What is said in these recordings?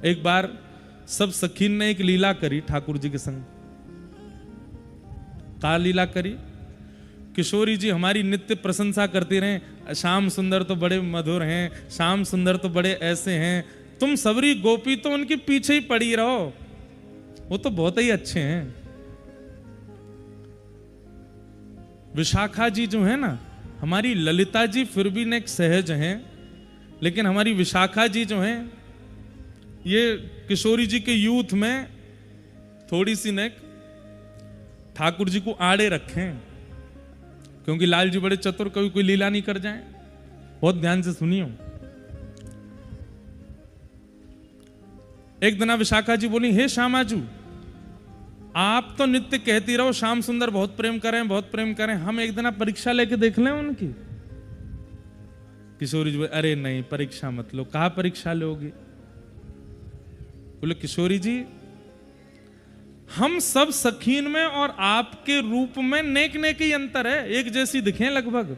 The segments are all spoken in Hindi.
एक बार सब सखीन ने एक लीला करी ठाकुर जी के संग। का लीला करी? किशोरी जी हमारी नित्य प्रशंसा करती रहे, श्याम सुंदर तो बड़े मधुर हैं, श्याम सुंदर तो बड़े ऐसे हैं, तुम सबरी गोपी तो उनके पीछे ही पड़ी रहो, वो तो बहुत ही अच्छे हैं। विशाखा जी जो है ना, हमारी ललिता जी फिर भी नेक सहज हैं, लेकिन हमारी विशाखा जी जो हैं ये किशोरी जी के यूथ में थोड़ी सी नेक ठाकुर जी को आड़े रखें, क्योंकि लाल जी बड़े चतुर, कभी कोई लीला नहीं कर जाए। बहुत ध्यान से सुनियो। एक दिन विशाखा जी बोली, हे श्यामाजू, आप तो नित्य कहती रहो श्याम सुंदर बहुत प्रेम करें, बहुत प्रेम करें, हम एक दिन परीक्षा लेके देख लें उनकी। किशोरी जी बोले, अरे नहीं परीक्षा मत लो। कहा परीक्षा लोगे? बोले किशोरी जी, हम सब सखीन में और आपके रूप में नेक नेक ही अंतर है, एक जैसी दिखें लगभग।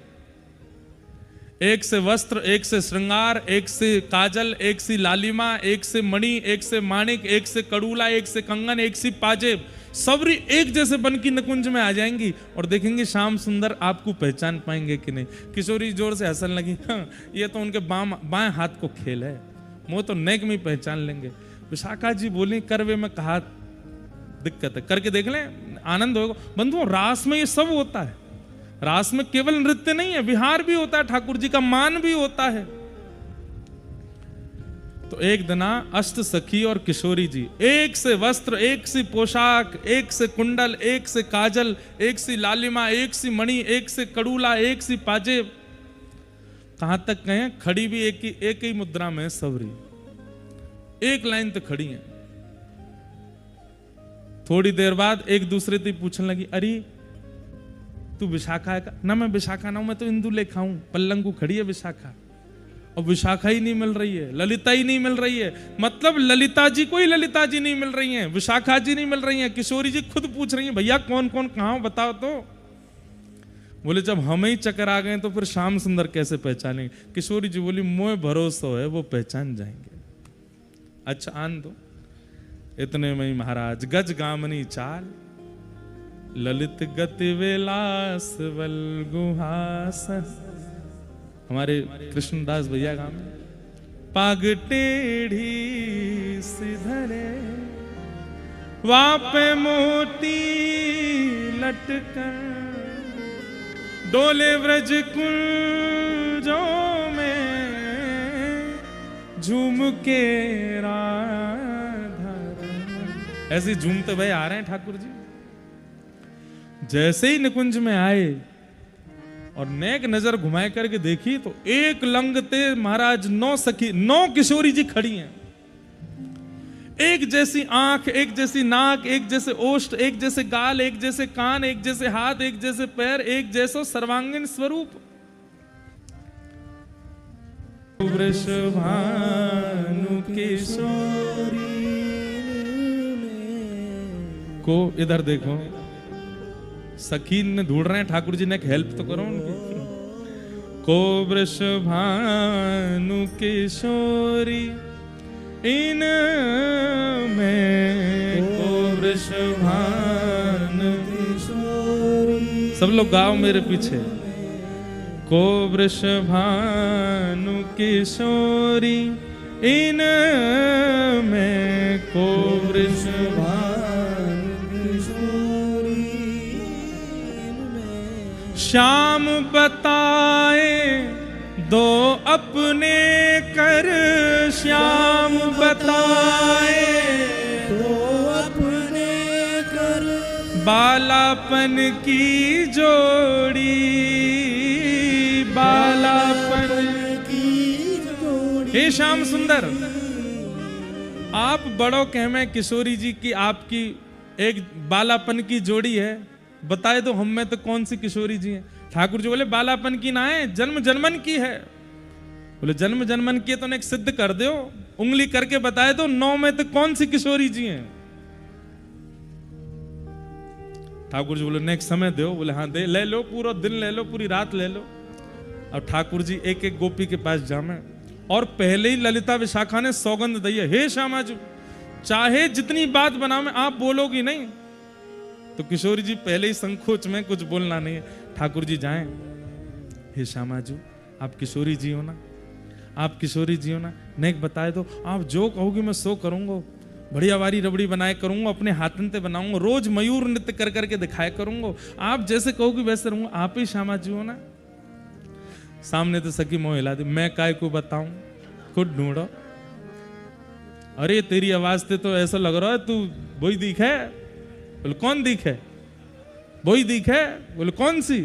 एक से वस्त्र, एक से श्रृंगार, एक से काजल, एक से लालिमा, एक से मणि, एक से माणिक, एक से कड़ूला, एक से कंगन, एक से पाजेब, सबरी एक जैसे बन की निकुंज में आ जाएंगी और देखेंगे श्याम सुंदर आपको पहचान पाएंगे कि नहीं। किशोरी जोर से हंसने लगी, हाँ, ये तो उनके बाएं हाथ को खेल है, वो तो नेक में पहचान लेंगे। विशाखा जी बोली, करवे में कहा दिक्कत है, करके देख लें, आनंद होगा। बंधुओं, रास में ये सब होता है। रास में केवल नृत्य नहीं है, विहार भी होता है, ठाकुर जी का मान भी होता है। तो एक दिना अष्ट सखी और किशोरी जी, एक से वस्त्र, एक से पोशाक, एक से कुंडल, एक से काजल, एक से लालिमा, एक से मणि, एक से कड़ूला, एक से पाजेब, कहां तक कहें, खड़ी भी एक ही मुद्रा में सबरी, एक लाइन तो खड़ी है। थोड़ी देर बाद एक दूसरे से पूछने लगी, अरे तू विशाखा है का? ना मैं विशाखा ना हूं, मैं तो इंदु लेखा हूं, पल्लंगू खड़ी है विशाखा। और विशाखा ही नहीं मिल रही है, ललिता ही नहीं मिल रही है, मतलब ललिता जी को ही ललिता जी नहीं मिल रही हैं, विशाखा जी नहीं मिल रही हैं। किशोरी जी खुद पूछ रही हैं, भैया कौन कौन कहां हो बताओ तो। बोले जब हम ही चक्कर आ गए तो फिर श्याम सुंदर कैसे पहचानेंगे? किशोरी जी बोली, मोह भरोसा है वो पहचान जाएंगे। अच्छा आन दो। इतने में ही महाराज गज गामनी चाल, ललित गति विलास बल गुहास, हमारे कृष्णदास भैया गांव में, पाग टेढ़ी सिधरे वापे मोती लटकर, डोले व्रज कुंजों में झूम के राधा। ऐसे झूमते भय आ रहे हैं ठाकुर जी। जैसे ही निकुंज में आए और नेक नजर घुमाए करके देखी तो एक लंगते महाराज 9 सखी, 9 किशोरी जी खड़ी हैं, एक जैसी आंख, एक जैसी नाक, एक जैसे ओष्ठ, एक जैसे गाल, एक जैसे कान, एक जैसे हाथ, एक जैसे पैर, एक जैसा सर्वांगीण स्वरूप। वृषभानु किशोरी को इधर देखो, सखी ने ढूंढ रहे हैं ठाकुर जी ने, हेल्प तो करो उनकी। को वृषभानु किशोरी इन में, को वृषभानु किशोरी, सब लोग गाओ मेरे पीछे। को वृषभानु किशोरी इन में, को वृषभानु किशोरी इन में, श्याम बताए दो अपने कर, श्याम बताए दो अपने कर, बालापन की जोड़ी, बालापन की जोड़ी। हे श्याम सुंदर, आप बड़ो कहमे किशोरी जी की आपकी एक बालापन की जोड़ी है, बताए दो हम में तो कौन सी किशोरी जी हैं? ठाकुर जी बोले बालापन की ना है, जन्म जन्मन की है। बोले जन्म जन्मन की है तो एक सिद्ध कर दो, उंगली करके बताए दो 9 में तो कौन सी किशोरी जी हैं? ठाकुर जी बोले नेक्स्ट समय दो। बोले हाँ दे, ले लो, पूरा दिन ले लो, पूरी रात ले लो। अब ठाकुर जी एक एक गोपी के पास जामे और पहले ही ललिता विशाखा ने सौगंध दी है, हे श्यामा जी चाहे जितनी बात बनाओ में आप बोलोगी नहीं। तो किशोरी जी पहले ही संकोच में कुछ बोलना नहीं है। ठाकुर जी जाएं, हे श्यामा जी आप किशोरी जी हो ना, आप किशोरी जी हो ना, नेक बताए दो, आप जो कहोगी मैं सो करूंगा, बढ़िया वारी रबड़ी बनाए करूंगा, अपने हाथन से बनाऊंगा, रोज मयूर नृत्य कर करके दिखाया करूंगा, आप जैसे कहोगी वैसे रहूंगा, आप ही श्यामा जी हो ना। सामने तो सखी मोह हिला दी, मैं काय को बताऊं, खुद ढूंढो। अरे तेरी आवाज से तो ऐसा लग रहा है तू वही दिख है। बोले कौन दिख है? वही दिख है। बोले कौन सी?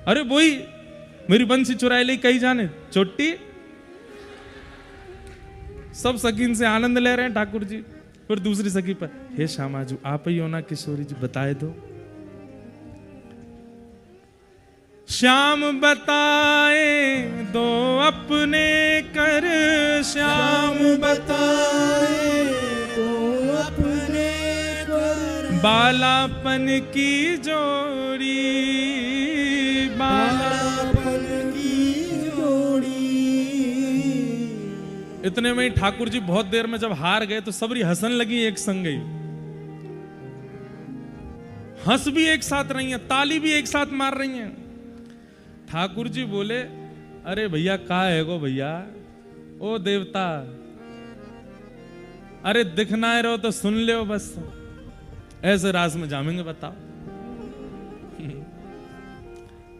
अरे वही, मेरी बंसी चुराई ली कहीं जाने चोटी। सब सखीन से आनंद ले रहे हैं ठाकुर जी। फिर दूसरी सखी पर, हे श्यामा जी आप ही हो ना किशोरी जी, बताए दो। श्याम बताए दो अपने कर, श्याम बताए दो अपने कर, बालापन की जोड़ी, बालापन की जोड़ी। इतने में ही ठाकुर जी बहुत देर में जब हार गए तो सबरी हंसन लगी एक संग गई, हंस भी एक साथ रही हैं, ताली भी एक साथ मार रही हैं। ठाकुर जी बोले, अरे भैया का है गो भैया, ओ देवता, अरे दिखना है रहो तो सुन ले बस, ऐसे रास में जामेंगे बताओ।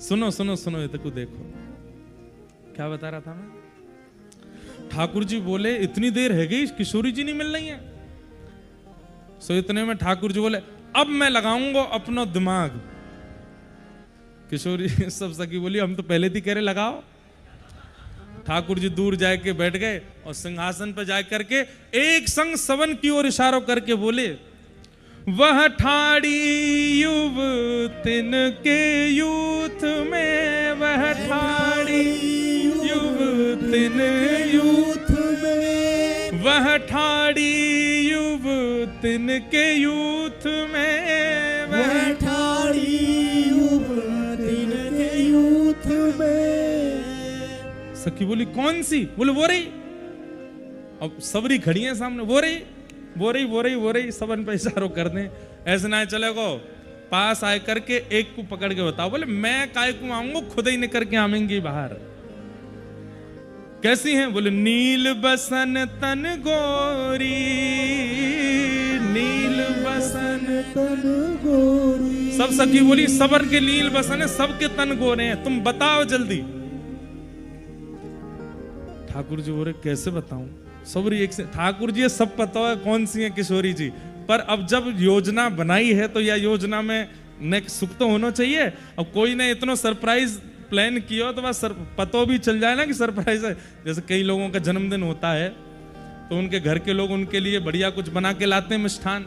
सुनो सुनो सुनो ये तक देखो क्या बता रहा था मैं। ठाकुर जी बोले इतनी देर है गई किशोरी जी नहीं मिल रही है। सो इतने में ठाकुर जी बोले अब मैं लगाऊंगा अपना दिमाग। किशोरी सब सखी बोली हम तो पहले थी कह रहे लगाओ। ठाकुर जी दूर जाके बैठ गए और सिंहासन पर जा करके एक संग सवन की ओर इशारों करके बोले, वह ठाड़ी युवतिन के यूथ में, वह ठाड़ी युवतिन यूथ में, वह ठाड़ी युवतिन के यूथ में, वह ठाड़ी युवतिन के यूथ में। सखी बोली कौन सी? बोले वो रही। अब सबरी खड़ी है सामने, वो रही वो रही वो रही वो रही, सबन पे इशारों कर दें। ऐसे ना चलेगो, पास आए करके एक को पकड़ के बताओ। बोले मैं काय को आऊंगा, खुद ही निकल के आवेंगी बाहर। कैसी हैं? बोले नील बसन तन गोरी, नील बसन तन गोरी। सब सखी बोली सबर के नील बसन है, सबके तन गोरे हैं, तुम बताओ जल्दी। ठाकुर जी बोले कैसे बताऊं? सबरी एक से, ठाकुर जी सब पता है कौन सी है किशोरी जी, पर अब जब योजना बनाई है तो यह योजना में नेक्स्ट सुख तो होना चाहिए। अब कोई ने इतना सरप्राइज प्लान किया तो बस पतो भी चल जाए ना कि सरप्राइज है। जैसे कई लोगों का जन्मदिन होता है तो उनके घर के लोग उनके लिए बढ़िया कुछ बना के लाते हैं मिष्ठान,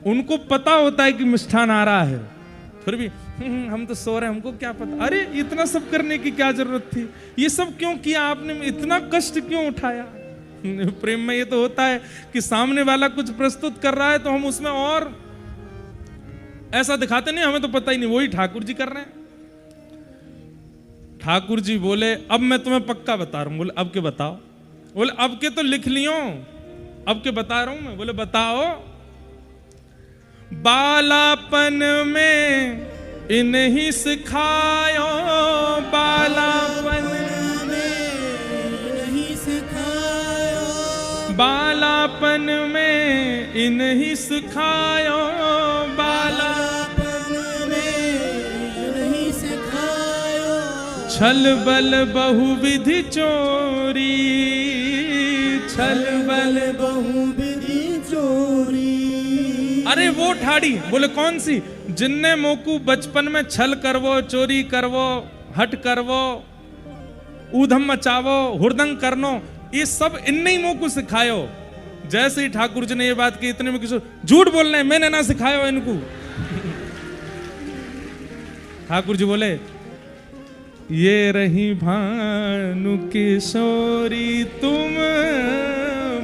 उनको पता होता है कि मिष्ठान आ रहा है, फिर भी हम तो सो रहे हैं, हमको क्या पता। अरे इतना सब करने की क्या जरूरत थी? ये सब क्यों किया आपने? इतना कष्ट क्यों उठाया? प्रेम में ये तो होता है कि सामने वाला कुछ प्रस्तुत कर रहा है तो हम उसमें और ऐसा दिखाते नहीं, हमें तो पता ही नहीं, वही ठाकुर जी कर रहे हैं। ठाकुर जी बोले अब मैं तुम्हें पक्का बता रहा हूं। बोले अब के बताओ। बोले अब के तो लिख लियो, अब के बता रहा हूं मैं। बोले बताओ। बालापन में इन्हीं सिखायो, बालापन बालापन में इन्हीं सिखायो, बालापन में इन्हीं सिखायो, छल बल बहुविधि चोरी, छल बल बहुविधि चोरी। अरे वो ठाड़ी। बोले कौन सी? जिनने मोकू बचपन में छल करवो, चोरी करवो, हट करवो, ऊधम मचावो, हुरदंग करनो, ये सब इन्ने ही मुंह को सिखायो। जैसे ही ठाकुर जी ने ये बात की इतने में किशोर झूठ बोलना है, मैंने ना सिखाया इनको। ठाकुर जी बोले ये रही भानु किशोरी तुम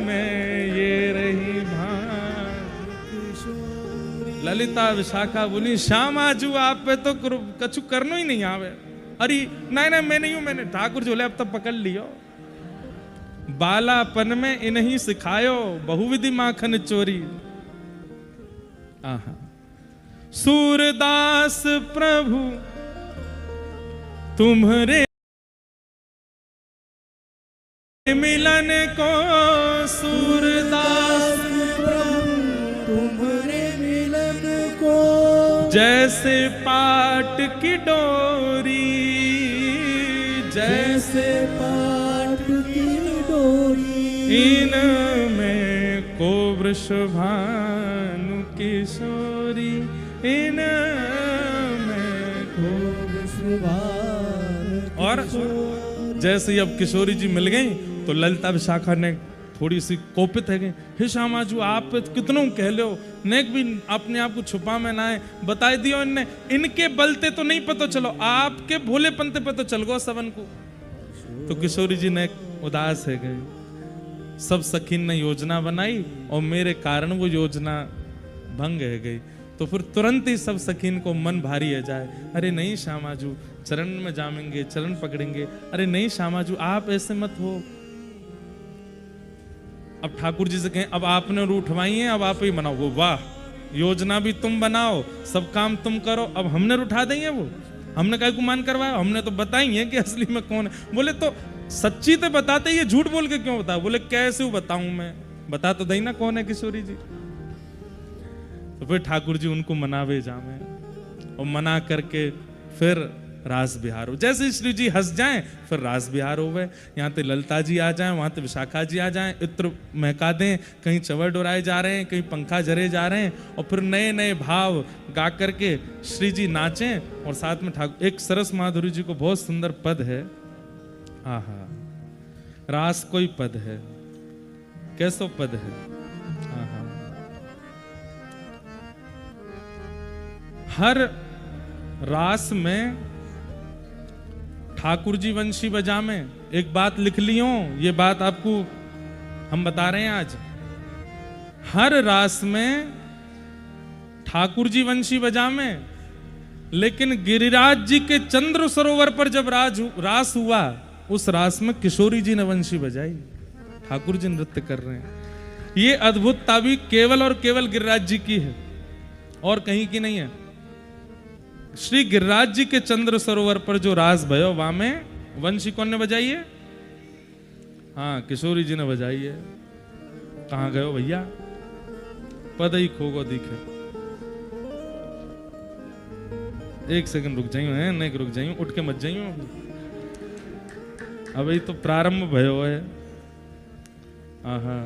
में, ये रही भानु किशोरी। ललिता विशाखा बोली श्यामा जू आप पे तो कछु करनो ही नहीं आवे। अरे नहीं नहीं मैं नहीं हूं, मैंने। ठाकुर जी बोले अब तब पकड़ लियो। बालापन में इन्हीं सिखायो बहुविधि माखन चोरी। आहा। सूरदास प्रभु तुम्हारे मिलन को, सूरदास प्रभु तुम्हारे मिलन को, जैसे पाट की डोरी, जैसे पाट की डोरी, इनमें को वृषभानु किशोरी, इनमें को वृषभानु। और जैसे ही अब किशोरी जी मिल गई तो ललिता विशाखा ने थोड़ी सी कोपित है गई, हे श्यामाजू आप कितनों कह लो, नेक भी अपने आप को छुपा में ना है, बताई दियो इनने, इनके बलते तो नहीं पता चलो, आपके भोले पंते पता चल गो सबन को। तो किशोरी जी ने उदास है गई, सब सखीन ने योजना बनाई और मेरे कारण वो योजना भंग है गई। तो फिर तुरंत ही सब सखीन को मन भारी है जाए, अरे नहीं श्यामाजू चरण में जामेंगे, चरण पकड़ेंगे, अरे नहीं श्यामाजू आप ऐसे मत हो। अब ठाकुर जी से कहें अब आपने रूठवाई है, अब आप ही बनाओ, वो वाह योजना भी तुम बनाओ, सब काम तुम करो, अब हमने उठा देंगे, वो हमने कहीं गुमान करवाया, हमने तो बताई है कि असली में कौन है। बोले तो सच्ची तो बताते, ये झूठ बोल के क्यों बताओ? बोले कैसे बताऊं मैं, बता तो दई ना कौन है किशोरी जी। तो फिर ठाकुर जी उनको मनावे जामे और मना करके फिर रास बिहार हो। जैसे श्री जी हंस जाएं फिर रास बिहार हो गए, यहाँ ते ललिता जी आ जाएं, वहां ते विशाखा जी आ जाएं, इत्र महका दें, कहीं चवर डोराए जा रहे हैं, कहीं पंखा जरे जा रहे हैं, और फिर नए नए भाव गा करके श्री जी नाचें और साथ में ठाकुर। एक सरस माधुरी जी को बहुत सुंदर पद है, आहा रास कोई पद है, कैसो पद है, आहा हर रास में ठाकुर जी वंशी बजा में एक बात लिख लियो, ये बात आपको हम बता रहे हैं आज। हर रास में ठाकुर जी वंशी बजा में, लेकिन गिरिराज जी के चंद्र सरोवर पर जब रास हुआ, उस रास में किशोरी जी ने वंशी बजाई, ठाकुर जी नृत्य कर रहे हैं। ये अद्भुतता भी केवल और केवल गिरिराज जी की है और कहीं की नहीं है। श्री गिरिराज जी के चंद्र सरोवर पर जो रास भयो, वहां में वंशी कौन ने बजाई है? हाँ किशोरी जी ने बजाई है। कहां गयो भैया, पद ही खोगो दिखे। एक सेकंड रुक जाइयो है, नहीं रुक जाइयो, उठ के मत जाइयो, अभी तो प्रारंभ भयो है। आहा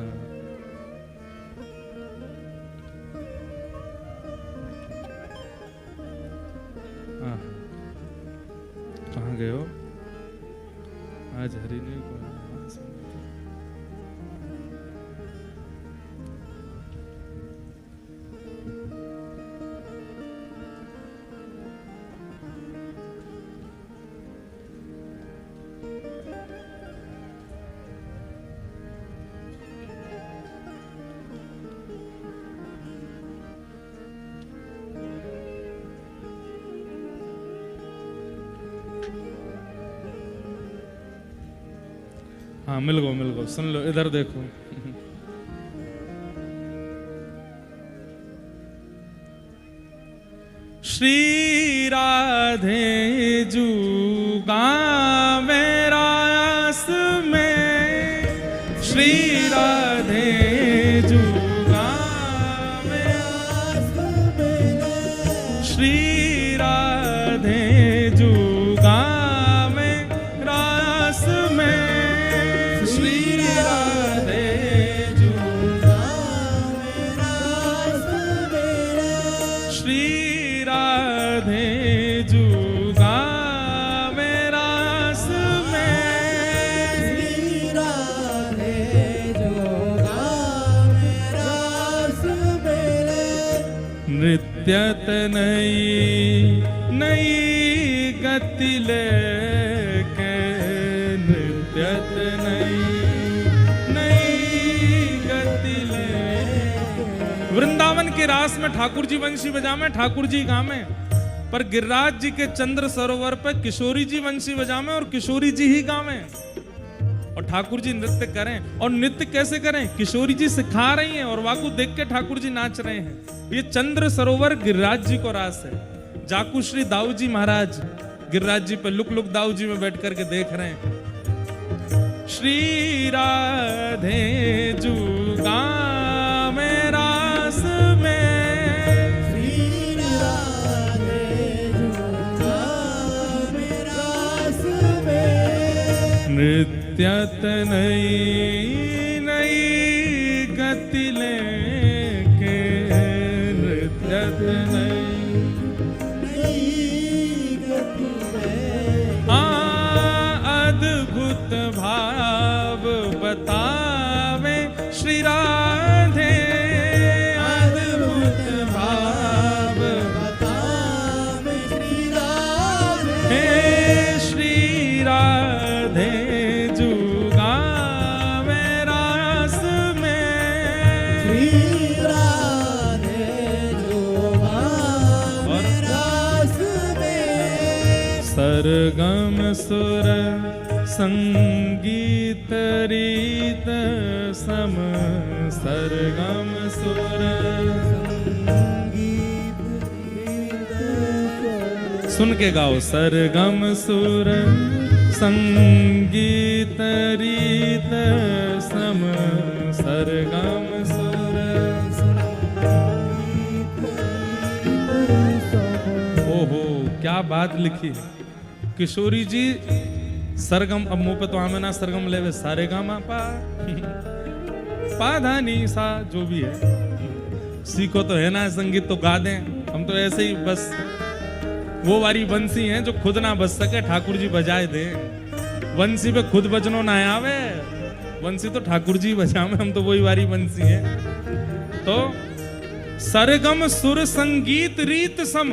कहाँ गए हो आज? हरी नहीं को हाँ मिल गो, सुन लो, इधर देखो। श्री राधे जू गावे रास में, श्री राधे जू गावे रास में, श्री राधे जू गावे रास में, नृत्यत नई नई गति लेके, नृत्यत नई नई गति लेके। वृंदावन के रास में ठाकुर जी वंशी बजावे, ठाकुर जी गावे, पर गिरिराज जी के चंद्र सरोवर पर किशोरी जी वंशी बजावे और किशोरी जी ही गावे। और ठाकुर जी नृत्य करें। और नृत्य कैसे करें? किशोरी जी सिखा रही हैं और वाकू देख के ठाकुर जी नाच रहे हैं। ये चंद्र सरोवर गिरिराज जी को रास है। जाकू श्री दाऊ जी महाराज गिरिराज जी पे लुक दाऊ जी में बैठ करके देख रहे हैं। श्री राधे जुगा में रास में, श्री राधे जुगा में रास में, नृत्यत नई नई गति लेके, नृत्यत नई गति में, अद्भुत भाव बतावे श्री राधे, अद्भुत भाव बतावे श्री राधे, हे श्री राधे जुगावे रास में, श्री राधे जुगा में रास में, सरगम सुर संगीत रीत सम, सरगम सुर संगीत रीत स्वर, सुन के गाओ। सरगम सुर संगीत रीत सम, सरगम सुर। ओहो क्या बात लिखी है किशोरी जी। सरगम, अब मुंह पे तो आमे ना सरगम लेवे, सारे गामा पा धा नी सा, जो भी है सीखो तो है ना संगीत, तो गा दें। हम तो ऐसे ही बस वो वाली बंसी हैं जो खुद ना बज सके, ठाकुर जी बजाए दे। बंसी पे खुद बजनो ना आवे, बंसी तो ठाकुर जी बजावे, हम तो वही वाली बंसी हैं। तो सरगम सुर संगीत रीत सम,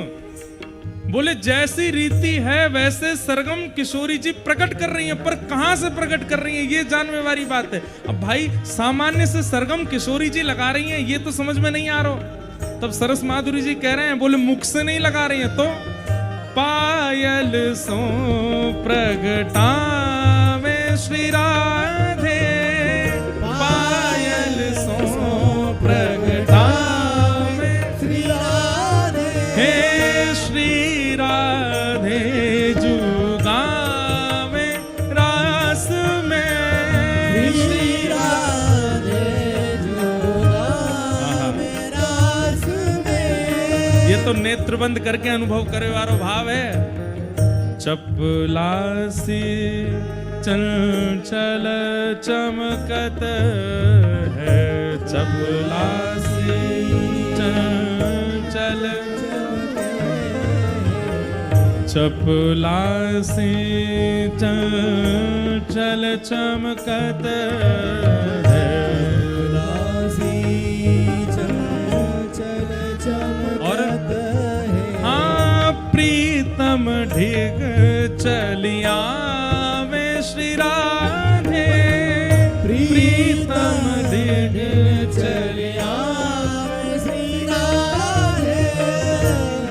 बोले जैसी रीति है वैसे सरगम किशोरी जी प्रकट कर रही हैं, पर कहां से प्रकट कर रही हैं ये जानने वाली बात है। अब भाई सामान्य से सरगम किशोरी जी लगा रही हैं, ये तो समझ में नहीं आ रहा। तब सरस माधुरी जी कह रहे हैं, बोले मुख से नहीं लगा रही हैं, तो पायल सो प्रगटावे श्री राधे, पायल सो प्रगटावे श्री राधे, हे श्री राधे जुगावे रास में, श्री राधे जुगा में रास में। ये तो नेत्र बंद करके अनुभव करे वालो भाव है। चपलासी चंचल चमकत है, चपलासी चंचल, चपलासी चंचल चमकत है, रासी चंचल चमकत है, हाँ प्रीतम ढिग चलिया वे श्री राधे, प्रीतम ढिग चलिया श्री राधे,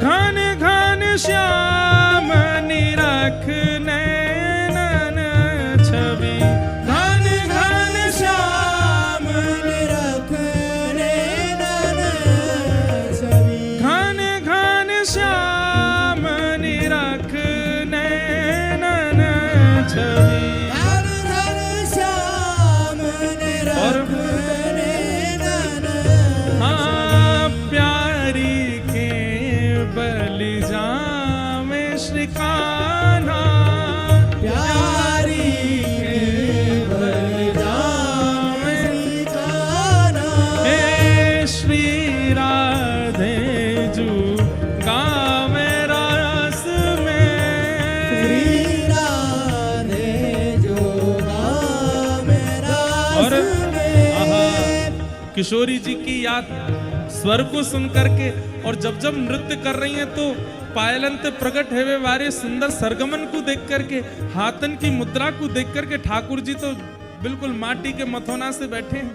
घन घन श्याम निरख नैनन छवि, घन घन श्याम निरख नैनन छवि, घन घन श्याम निरख नैनन छवि। घन घन श्याम निरख नैनन, हाँ प्यारी के बलि जावे श्री कान्हा, प्यारी के बलि जावे श्री कान्हा, हे श्री राधे जुगावे रास में, श्री राधे जुगा में रास और में। किशोरी जी की याद स्वर को सुन करके, और जब जब नृत्य कर रही हैं तो पायलंत प्रकट हेवे वारे सुंदर सरगमन को देख करके, हाथन की मुद्रा को देख करके ठाकुर जी तो बिल्कुल माटी के मथोना से बैठे हैं।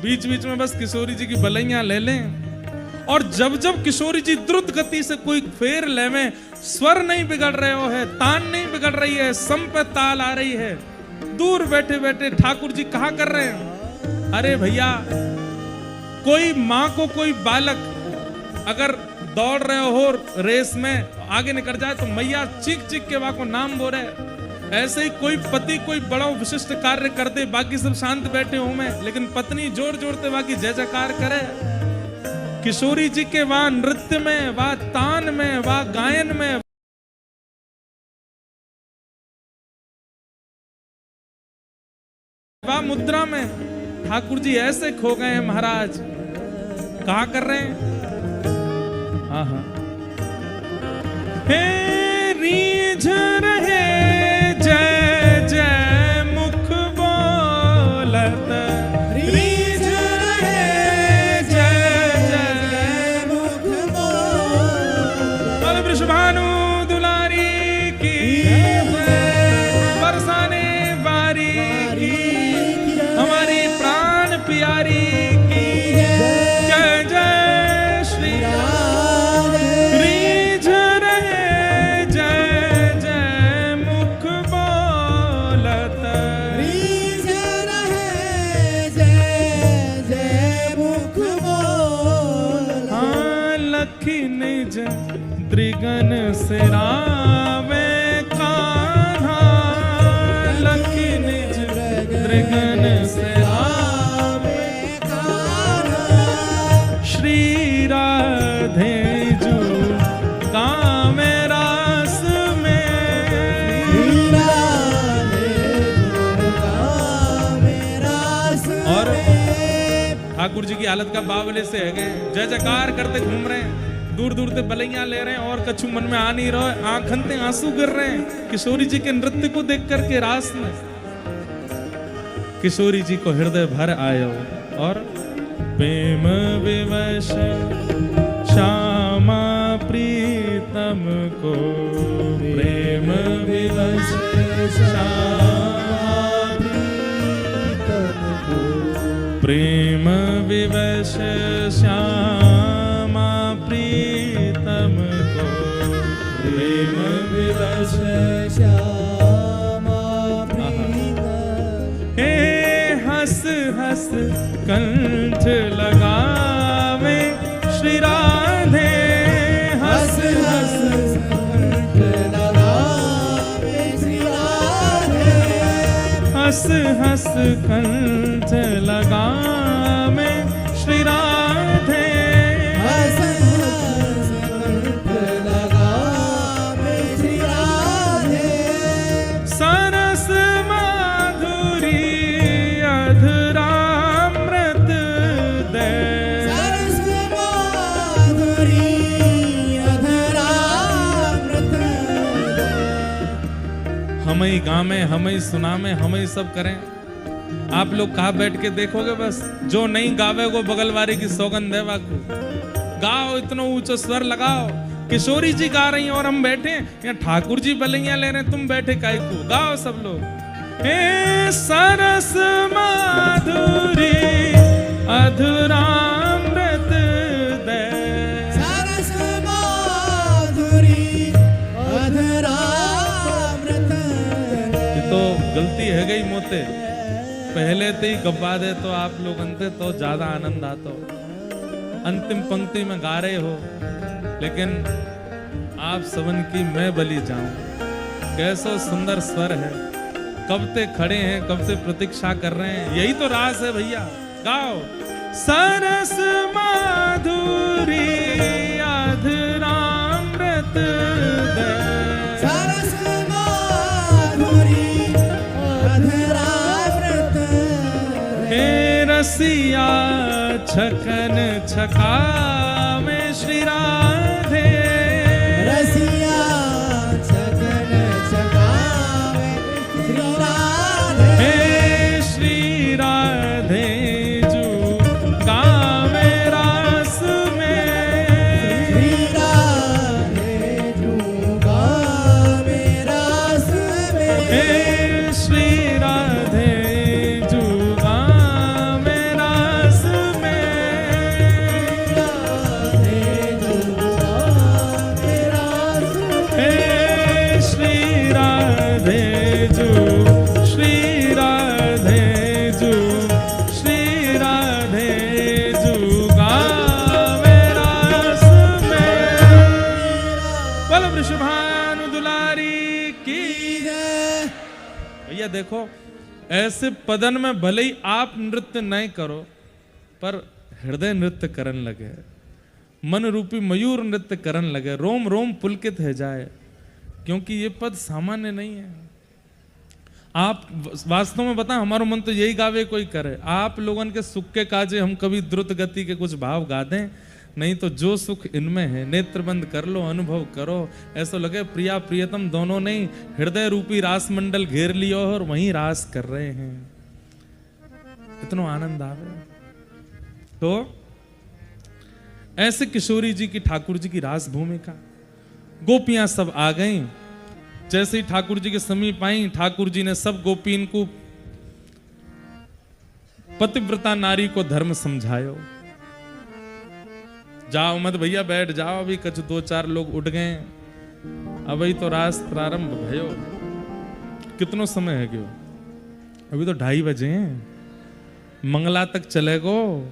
बीच बीच में बस किशोरी जी की बलैया ले लें, और जब जब किशोरी जी द्रुत गति से कोई फेर लेवें, स्वर नहीं बिगड़ रहे हो है, तान नहीं बिगड़ रही है, सम पे ताल आ रही है, दूर बैठे बैठे ठाकुर जी कहा कर रहे हैं, अरे भैया कोई माँ को कोई बालक अगर दौड़ रहे हो रेस में आगे निकल जाए तो मैया चीख चीख के वहां को नाम बोल रहे। ऐसे ही कोई पति कोई बड़ा विशिष्ट कार्य कर दे, बाकी सब शांत बैठे हो मैं, लेकिन पत्नी जोर जोर से बाकी जय जयकार करे। किशोरी जी के वहां नृत्य में, वहां तान में, वहां गायन में, वहां मुद्रा में ठाकुर जी ऐसे खो गए हैं महाराज। कहा कर रहे हैं, हाँ हाँ, हे रीझ रहे जय जय मुख बोलत, रीझ रहे जय जय मुख बोलत। बोल वृषभानु दुलारी की बरसाने बारी की, हमारी प्राण प्यारी की जय जय श्री राधे। रीझ रहे जय जय मुख बोलत, रीझ रहे जय जय मुख बोलत। हाँ लखी निज द्रिगन सिरावे कान्हा, लखी निज द्रिगन सिरावे श्री राधे जू गावे रास में। और ठाकुर जी की हालत का बावले से है गए, जय जयकार करते घूम रहे हैं, दूर दूर से बलैया ले रहे हैं और कछु मन में आ नहीं रहा, आंखनते आंसू गिर रहे हैं किशोरी जी के नृत्य को देख करके रास में। किशोरी जी को हृदय भर आयो और प्रेम विवश श्यामा प्रीतम को, प्रेम विवश श्यामा प्रीतम को, प्रेम विवश श्यामा प्रीतम को, प्रेम विवश श्यामा प्रीतम। हे हंस हंस कंठ लगावे श्री राधे, हंस हंस कंठ लगावे श्री राधे। हंस हंस कंठ लगावे श्री राधे। हंस हंस कंठ लगावे श्री राधे। सरस माधुरी अधरामृत दे, सरस माधुरी अधरामृत दे। हम ही गावे, हम ही सुनावे, हम ही सब करें। आप लोग कहाँ बैठ के देखोगे, बस जो नहीं गावे वो बगलवारी की सौगंध है। वाकू गाओ, इतना ऊंचा स्वर लगाओ। किशोरी जी गा रही हैं और हम बैठे या ठाकुर जी बलैया ले रहे हैं, तुम बैठे काहे को। गाओ सब लोग, हे सरस माधुरी अधरामृत दे, सरस माधुरी अधरामृत दे। ये तो गलती है गई मोते, पहले ते ही गब्बा दे तो आप लोग अंते तो ज्यादा आनंद आता हो। अंतिम पंक्ति में गा रहे हो, लेकिन आप सबन की मैं बलि जाऊं। कैसा सुंदर स्वर है, कब ते खड़े हैं, कब ते प्रतीक्षा कर रहे हैं। यही तो रास है भैया। गाओ, सरस माधुरी अधरामृत दे, सरस माधुरी अधरामृत दे। हे रसिया छकन छकावे श्री राधे, रसिया छगन छगावे श्री राधे। हे श्री राधे जू गावे रास में, श्री राधे जू गावे रास में। हे श्री राधे जू गावे रास में। राधे जू देखो ऐसे पदन में भले ही आप नृत्य नहीं करो पर हृदय नृत्य करन लगे, मन रूपी मयूर नृत्य करन लगे, रोम रोम पुलकित है जाए, क्योंकि ये पद सामान्य नहीं है। आप वास्तव में बताएं, हमारा मन तो यही गावे कोई करे, आप लोगन के सुख के काजे हम कभी द्रुत गति के कुछ भाव गा दें, नहीं तो जो सुख इनमें है नेत्र बंद कर लो, अनुभव करो, ऐसा लगे प्रिया प्रियतम दोनों नहीं हृदय रूपी रास मंडल घेर लियो और वहीं रास कर रहे हैं, इतना आनंद आवे। तो ऐसे किशोरी जी की ठाकुर जी की रास भूमिका, गोपियां सब आ गईं, जैसे ही ठाकुर जी के समीप आई ठाकुर जी ने सब गोपीन को पतिव्रता नारी को धर्म समझायो, जाओ मत भैया बैठ जाओ, अभी कछ 2-4 लोग उठ गए, अभी तो रास प्रारंभ भयो, कितनो समय है क्यों, अभी तो 2:30 बजे हैं, मंगला तक चलेगो।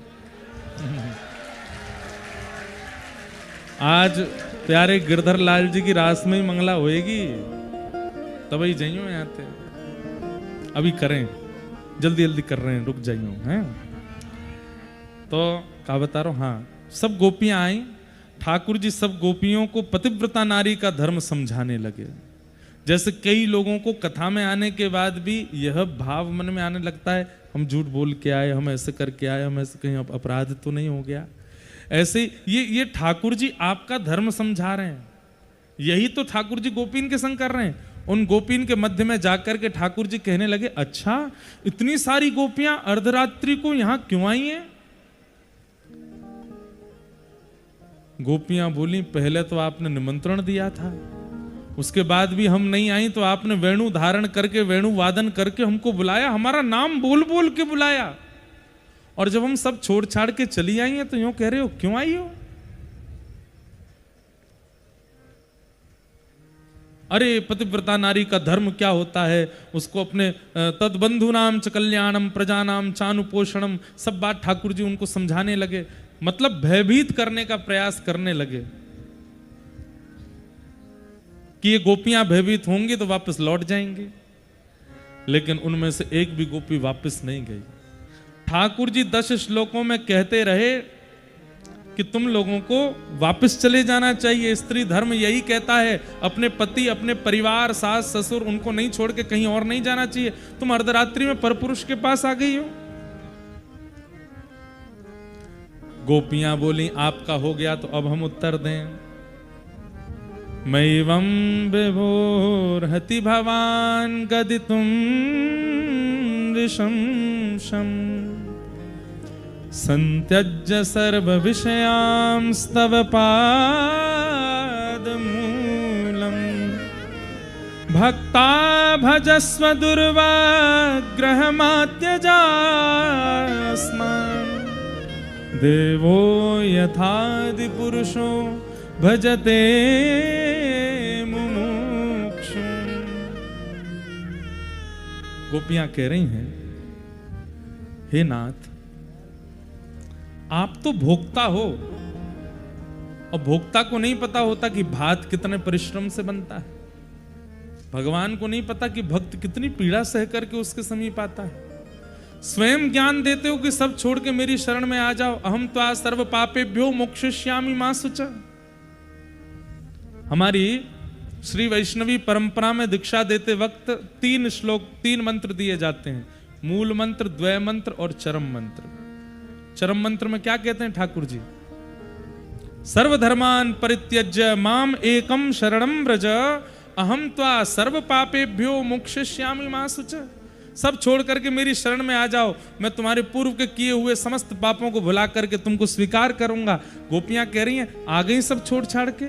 आज प्यारे गिरधर लाल जी की रास में ही मंगला होएगी, तभी जाइयो यहाँ थे, अभी करें, जल्दी जल्दी कर रहे हैं, रुक जाइयो हैं। तो क्या बता रहा हूं, हाँ सब गोपियां आई, ठाकुर जी सब गोपियों को पतिव्रता नारी का धर्म समझाने लगे। जैसे कई लोगों को कथा में आने के बाद भी यह भाव मन में आने लगता है, हम झूठ बोल के आए, हम ऐसे करके आए, हम ऐसे कहीं अपराध तो नहीं हो गया, ऐसे ये ठाकुर जी आपका धर्म समझा रहे हैं, यही तो ठाकुर जी गोपीन के संग कर रहे हैं। उन गोपीन के मध्य में जाकर के ठाकुर जी कहने लगे, अच्छा इतनी सारी गोपियां अर्धरात्रि को यहां क्यों आई हैं? गोपियां बोली, पहले तो आपने निमंत्रण दिया था, उसके बाद भी हम नहीं आई तो आपने वेणु धारण करके वेणु वादन करके हमको बुलाया, हमारा नाम बोल बोल के बुलाया, और जब हम सब छोड़ छाड़ के चली आई हैं तो यूं कह रहे हो क्यों आई हो? अरे पतिव्रता नारी का धर्म क्या होता है, उसको अपने तदबंधु नाम च कल्याणम प्रजानाम चानुपोषणम, सब बात ठाकुर जी उनको समझाने लगे, मतलब भयभीत करने का प्रयास करने लगे कि ये गोपियां भयभीत होंगी तो वापस लौट जाएंगे, लेकिन उनमें से एक भी गोपी वापस नहीं गई। ठाकुर जी 10 श्लोकों में कहते रहे कि तुम लोगों को वापस चले जाना चाहिए, स्त्री धर्म यही कहता है, अपने पति अपने परिवार सास ससुर उनको नहीं छोड़ के कहीं और नहीं जाना चाहिए, तुम अर्धरात्रि में परपुरुष के पास आ गई हो। गोपियां बोली, आपका हो गया तो अब हम उत्तर दें, मैवं विभोर्हति भवान गदितुम ऋषंशं संत्यज्य सर्व विषयांस्तव पादमूलम् भक्ता भजस्व दुर्वाग्रहमात्यजास्मान् देवो यथादि पुरुषो भजते मुमुक्षु। गोपियां कह रही हैं, हे नाथ आप तो भोक्ता हो, और भोक्ता को नहीं पता होता कि भात कितने परिश्रम से बनता है, भगवान को नहीं पता कि भक्त कितनी पीड़ा सह करके उसके समीप आता है। स्वयं ज्ञान देते हो कि सब छोड़ के मेरी शरण में आ जाओ, अहम त्वा सर्व पापेभ्यो मोक्षयिष्यामि मा शुचा। हमारी श्री वैष्णवी परंपरा में दीक्षा देते वक्त 3 श्लोक 3 मंत्र दिए जाते हैं, मूल मंत्र, द्वय मंत्र और चरम मंत्र। चरम मंत्र में क्या कहते हैं ठाकुर जी? सर्वधर्मान परित्यज्य माम एकम शरणम व्रज अहम त्वा सर्व पापेभ्यो मोक्षयिष्यामि मा शुचा। सब छोड़ करके मेरी शरण में आ जाओ, मैं तुम्हारे पूर्व के किए हुए समस्त पापों को भुला करके तुमको स्वीकार करूंगा। गोपियां कह रही हैं, आ गई सब छोड़ छाड़ के,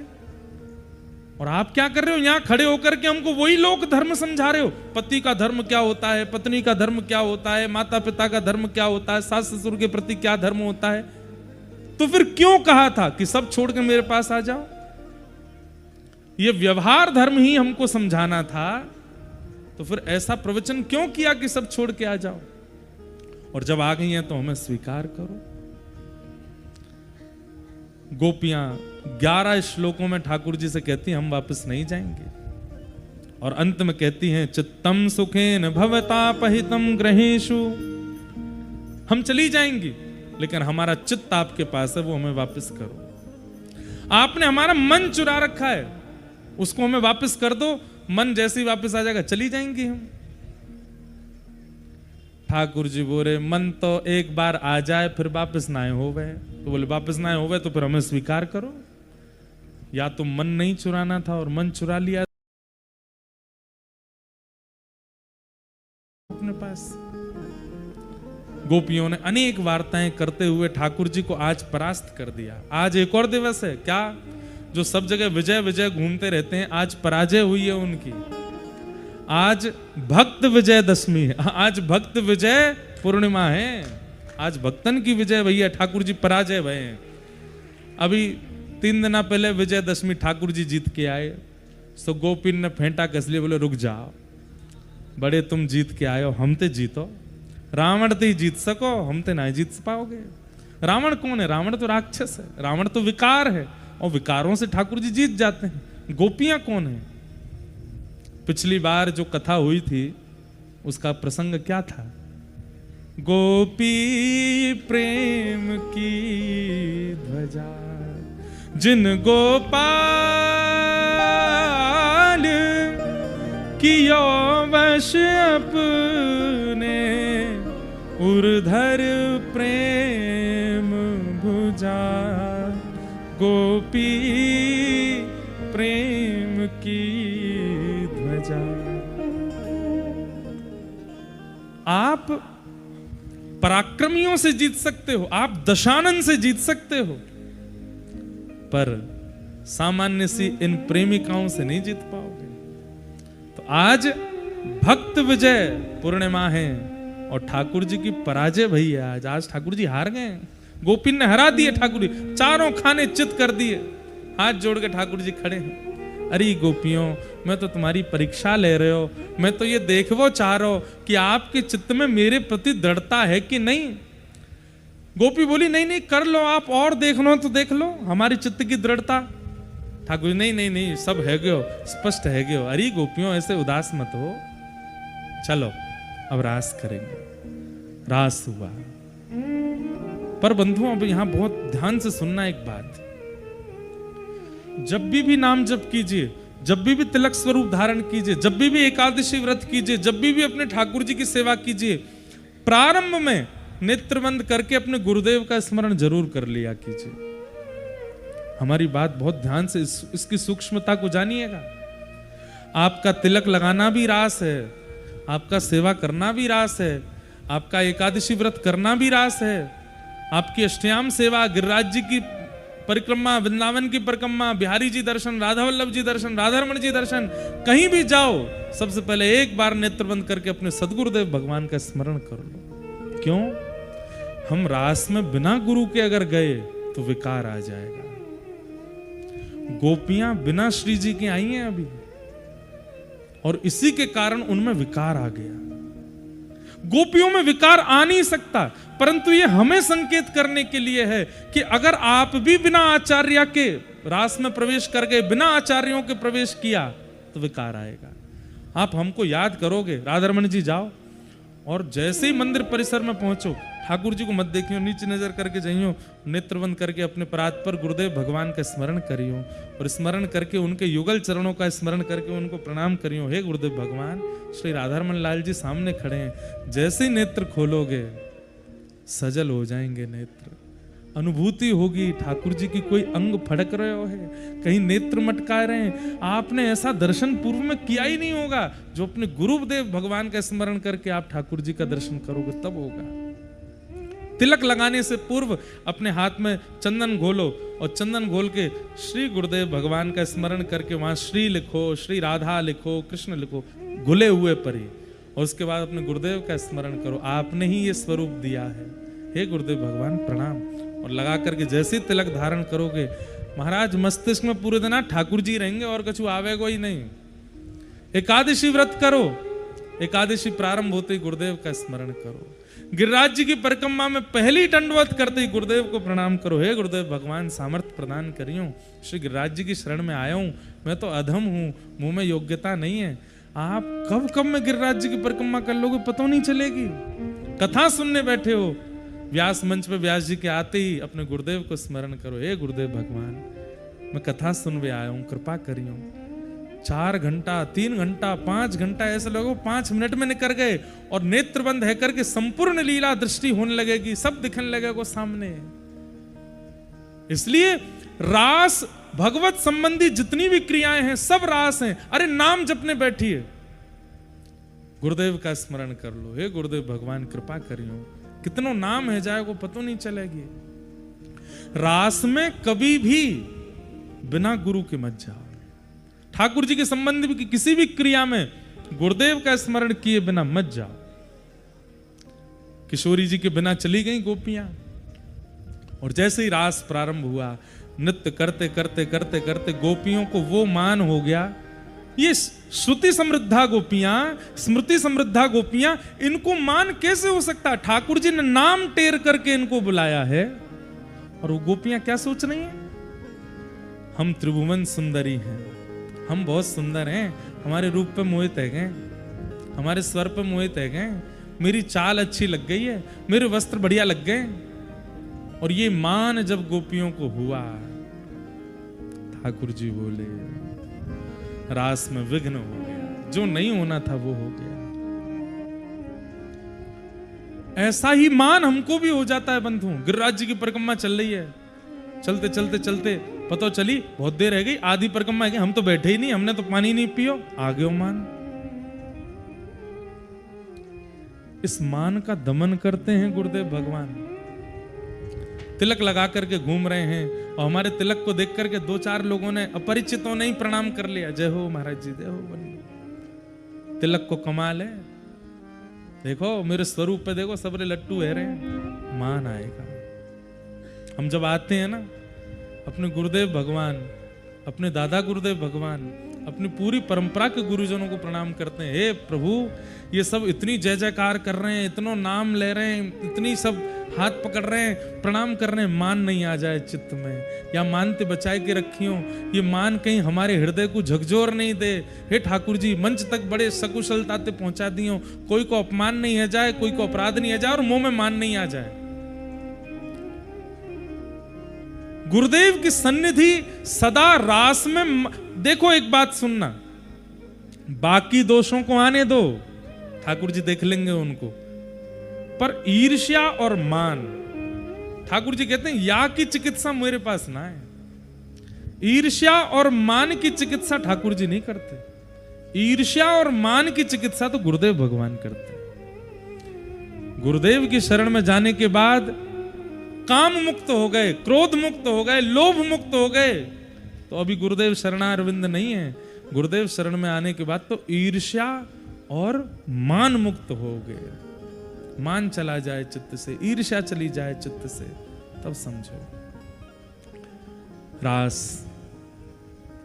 और आप क्या कर रहे हो यहां खड़े होकर के हमको वही लोक धर्म समझा रहे हो। पति का धर्म क्या होता है, पत्नी का धर्म क्या होता है, माता पिता का धर्म क्या होता है, सास ससुर के प्रति क्या धर्म होता है। तो फिर क्यों कहा था कि सब छोड़ के मेरे पास आ जाओ? ये व्यवहार धर्म ही हमको समझाना था, तो फिर ऐसा प्रवचन क्यों किया कि सब छोड़ के आ जाओ? और जब आ गई हैं तो हमें स्वीकार करो। गोपियां 11 श्लोकों में ठाकुर जी से कहती हैं, हम वापस नहीं जाएंगे, और अंत में कहती हैं चित्तम सुखेन भवतापहितम ग्रहेषु। हम चली जाएंगी लेकिन हमारा चित्त आपके पास है, वो हमें वापस करो। आपने हमारा मन चुरा रखा है, उसको हमें वापस कर दो। मन जैसे ही वापस आ जाएगा चली जाएंगी हम। ठाकुर जी बोले मन तो एक बार आ जाए फिर वापस ना हो गए। तो बोले वापस ना हो गए तो फिर हमें स्वीकार करो। या तो मन नहीं चुराना था और मन चुरा लिया अपने पास। गोपियों ने अनेक वार्ताएं करते हुए ठाकुर जी को आज परास्त कर दिया। आज एक और दिवस है क्या, जो सब जगह विजय विजय घूमते रहते हैं, आज पराजय हुई है उनकी। आज भक्त विजय दशमी है, आज भक्त विजय पूर्णिमा है। आज भक्तन की विजय भैया, ठाकुर जी पराजय भय हैं। अभी 3 दिन पहले विजय दशमी ठाकुर जी जीत के आए। सो गोपिन ने फेंटा कस लिया, बोले रुक जाओ, बड़े तुम जीत के आए हो, हम ते जीतो। रावण तो ही जीत सको, हम तो नहीं जीत पाओगे। रावण कौन है? रावण तो राक्षस है, रावण तो विकार है, और विकारों से ठाकुर जी जीत जाते हैं। गोपियां कौन है? पिछली बार जो कथा हुई थी उसका प्रसंग क्या था? गोपी प्रेम की ध्वजा जिन गोपाल कियो वश अपने, उर्धर प्रेम भुजा। गोपी प्रेम की ध्वजा। आप पराक्रमियों से जीत सकते हो, आप दशानन से जीत सकते हो, पर सामान्य सी इन प्रेमिकाओं से नहीं जीत पाओगे। तो आज भक्त विजय पूर्णिमा है और ठाकुर जी की पराजय भई है। आज ठाकुर जी हार गए। गोपिन ने हरा दिए ठाकुर जी, चारों खाने चित कर दिए। हाथ जोड़ के ठाकुर जी खड़े हैं। अरे गोपियों, मैं तो तुम्हारी परीक्षा ले रहे हो, मैं तो ये देखो चाह रहा हूं कि आपके चित्त में मेरे प्रति दृढ़ता है कि नहीं। गोपी बोली नहीं नहीं कर लो आप, और देख लो तो देख लो हमारी चित्त की दृढ़ता। ठाकुर नहीं नहीं नहीं, सब है गयो, स्पष्ट है गयो। अरे गोपियों ऐसे उदास मत हो, चलो अब रास करेंगे। रास हुआ। पर बंधुओं अब यहां बहुत ध्यान से सुनना एक बात। जब भी नाम जप कीजिए, जब भी तिलक स्वरूप धारण कीजिए, जब भी एकादशी व्रत कीजिए, जब भी अपने ठाकुर जी की सेवा कीजिए, प्रारंभ में नेत्र बंद करके अपने गुरुदेव का स्मरण जरूर कर लिया कीजिए। हमारी बात बहुत ध्यान से इसकी सूक्ष्मता को जानिएगा। आपका तिलक लगाना भी रास है, आपका सेवा करना भी रास है, आपका एकादशी व्रत करना भी रास है, आपकी अष्टयाम सेवा, गिरिराज जी की परिक्रमा, वृंदावन की परिक्रमा, बिहारी जी दर्शन, राधा वल्लभ जी दर्शन, राधारमण जी दर्शन, कहीं भी जाओ सबसे पहले एक बार नेत्र बंद करके अपने सदगुरुदेव भगवान का स्मरण कर लो। क्यों? हम रास में बिना गुरु के अगर गए तो विकार आ जाएगा। गोपियां बिना श्री जी की आई हैं अभी, और इसी के कारण उनमें विकार आ गया। गोपियों में विकार आ नहीं सकता, परंतु ये हमें संकेत करने के लिए है कि अगर आप भी बिना आचार्य के रास में प्रवेश कर गए, बिना आचार्यों के प्रवेश किया, तो विकार आएगा। आप हमको याद करोगे, राधारमण जी जाओ, और जैसे ही मंदिर परिसर में पहुंचो, ठाकुर जी को मत देखियो, नीचे नजर करके जाइयो, नेत्र बंद करके अपने परात पर गुरुदेव भगवान का स्मरण करियो, और स्मरण करके उनके युगल चरणों का स्मरण करके उनको प्रणाम करियो। हे गुरुदेव भगवान, श्री राधारमण लाल जी सामने खड़े हैं। जैसे ही नेत्र खोलोगे सजल हो जाएंगे नेत्र, अनुभूति होगी ठाकुर जी की कोई अंग फड़क रहे हो है, कहीं नेत्र मटका रहे हैं। आपने ऐसा दर्शन पूर्व में किया ही नहीं होगा। जो अपने गुरुदेव भगवान का स्मरण करके आप ठाकुर जी का दर्शन करोगे तब होगा। तिलक लगाने से पूर्व अपने हाथ में चंदन घोलो, और चंदन घोल के श्री गुरुदेव भगवान का स्मरण करके वहां श्री लिखो, श्री राधा लिखो, कृष्ण लिखो, घुले हुए पर ही, और उसके बाद अपने गुरुदेव का स्मरण करो। आपने ही ये स्वरूप दिया है, हे गुरुदेव भगवान प्रणाम। और लगा करके जैसे ही तिलक धारण करोगे, महाराज मस्तिष्क में पूरे दिन ठाकुर जी रहेंगे और कुछ आवेगा ही नहीं। एकादशी व्रत करो, एकादशी प्रारंभ होते ही गुरुदेव का स्मरण करो। गिरिराज जी की परिक्रमा में पहली दंडवत करते ही गुरुदेव को प्रणाम करो। हे गुरुदेव भगवान सामर्थ्य प्रदान करियो, श्री गिरिराज जी की शरण में आया हूं, मैं तो अधम हूं, मुंह में योग्यता नहीं है, आप कब कब में गिरिराज जी की परिक्रमा कर लोगे पता नहीं चलेगी। कथा सुनने बैठे हो, व्यास मंच पे व्यास जी के आते ही अपने गुरुदेव को स्मरण करो, हे गुरुदेव भगवान मैं कथा सुनवे आया हूं, कृपा करियो। 4 घंटा 3 घंटा 5 घंटा ऐसे लोगों 5 मिनट में निकल गए और नेत्र बंद है करके संपूर्ण लीला दृष्टि होने लगेगी, सब दिखने लगेगा सामने। इसलिए रास भगवत संबंधी जितनी भी क्रियाएं हैं सब रास हैं। अरे नाम जपने बैठिए, गुरुदेव का स्मरण कर लो, हे गुरुदेव भगवान कृपा करियो। कितनों नाम है जाए को पता नहीं चलेगी। रास में कभी भी बिना गुरु के मत जाओ। ठाकुर जी के संबंध की किसी भी क्रिया में गुरुदेव का स्मरण किए बिना मत जाओ। किशोरी जी के बिना चली गई गोपियां, और जैसे ही रास प्रारंभ हुआ नृत्य करते करते करते करते गोपियों को वो मान हो गया। ये श्रुति समृद्धा गोपियां, स्मृति समृद्धा गोपियां, इनको मान कैसे हो सकता? ठाकुर जी ने नाम टेर करके इनको बुलाया है, और वो गोपियां क्या सोच रही हैं? हम त्रिभुवन सुंदरी हैं, हम बहुत सुंदर हैं, हमारे रूप पे मोहित है गए, हमारे स्वर पे मोहित है गए, मेरी चाल अच्छी लग गई है, मेरे वस्त्र बढ़िया लग गए। और ये मान जब गोपियों को हुआ, ठाकुर जी बोले रास में विघ्न हो गया, जो नहीं होना था वो हो गया। ऐसा ही मान हमको भी हो जाता है बंधु। गिरिराज जी की परिक्रमा चल रही है, चलते चलते चलते पता चली बहुत देर रह गई, आधी परिक्रमा है, हम तो बैठे ही नहीं, हमने तो पानी नहीं पियो, आ गयो मान। इस मान का दमन करते हैं गुरुदेव भगवान। तिलक लगा करके घूम रहे हैं और हमारे तिलक को देख करके 2-4 लोगों ने अपरिचितों ने ही प्रणाम कर लिया, जय हो महाराज जी, जय हो। तिलक को कमाल है, देखो मेरे स्वरूप पे देखो, सबरे लट्टू है रहे, मान आएगा। हम जब आते हैं ना अपने गुरुदेव भगवान, अपने दादा गुरुदेव भगवान, अपनी पूरी परंपरा के गुरुजनों को प्रणाम करते हैं। हे प्रभु, ये सब इतनी जय जयकार कर रहे हैं, इतना नाम ले रहे हैं, इतनी सब हाथ पकड़ रहे हैं, प्रणाम कर रहे हैं, मान नहीं आ जाए चित्त में, या मानते बचाए के रखियो, ये मान कहीं हमारे हृदय को झकझोर नहीं दे। हे ठाकुर जी, मंच तक बड़े सकुशलता से पहुंचा दियो, कोई को अपमान नहीं है जाए, कोई को अपराध नहीं है जाए, और मुंह में मान नहीं आ जाए। गुरुदेव की सन्निधि सदा रास में। देखो एक बात सुनना, बाकी दोषों को आने दो, ठाकुर जी देख लेंगे उनको, पर ईर्ष्या और मान, ठाकुर जी कहते हैं या की चिकित्सा मेरे पास ना है। ईर्ष्या और मान की चिकित्सा ठाकुर जी नहीं करते, ईर्ष्या और मान की चिकित्सा तो गुरुदेव भगवान करते। गुरुदेव की शरण में जाने के बाद काम मुक्त हो गए, क्रोध मुक्त हो गए, लोभ मुक्त हो गए, तो अभी गुरुदेव शरणारविंद नहीं है। गुरुदेव शरण में आने के बाद तो ईर्ष्या और मान मुक्त हो गए। मान चला जाए चित्त से, ईर्ष्या चली जाए चित्त से, तब समझो। रास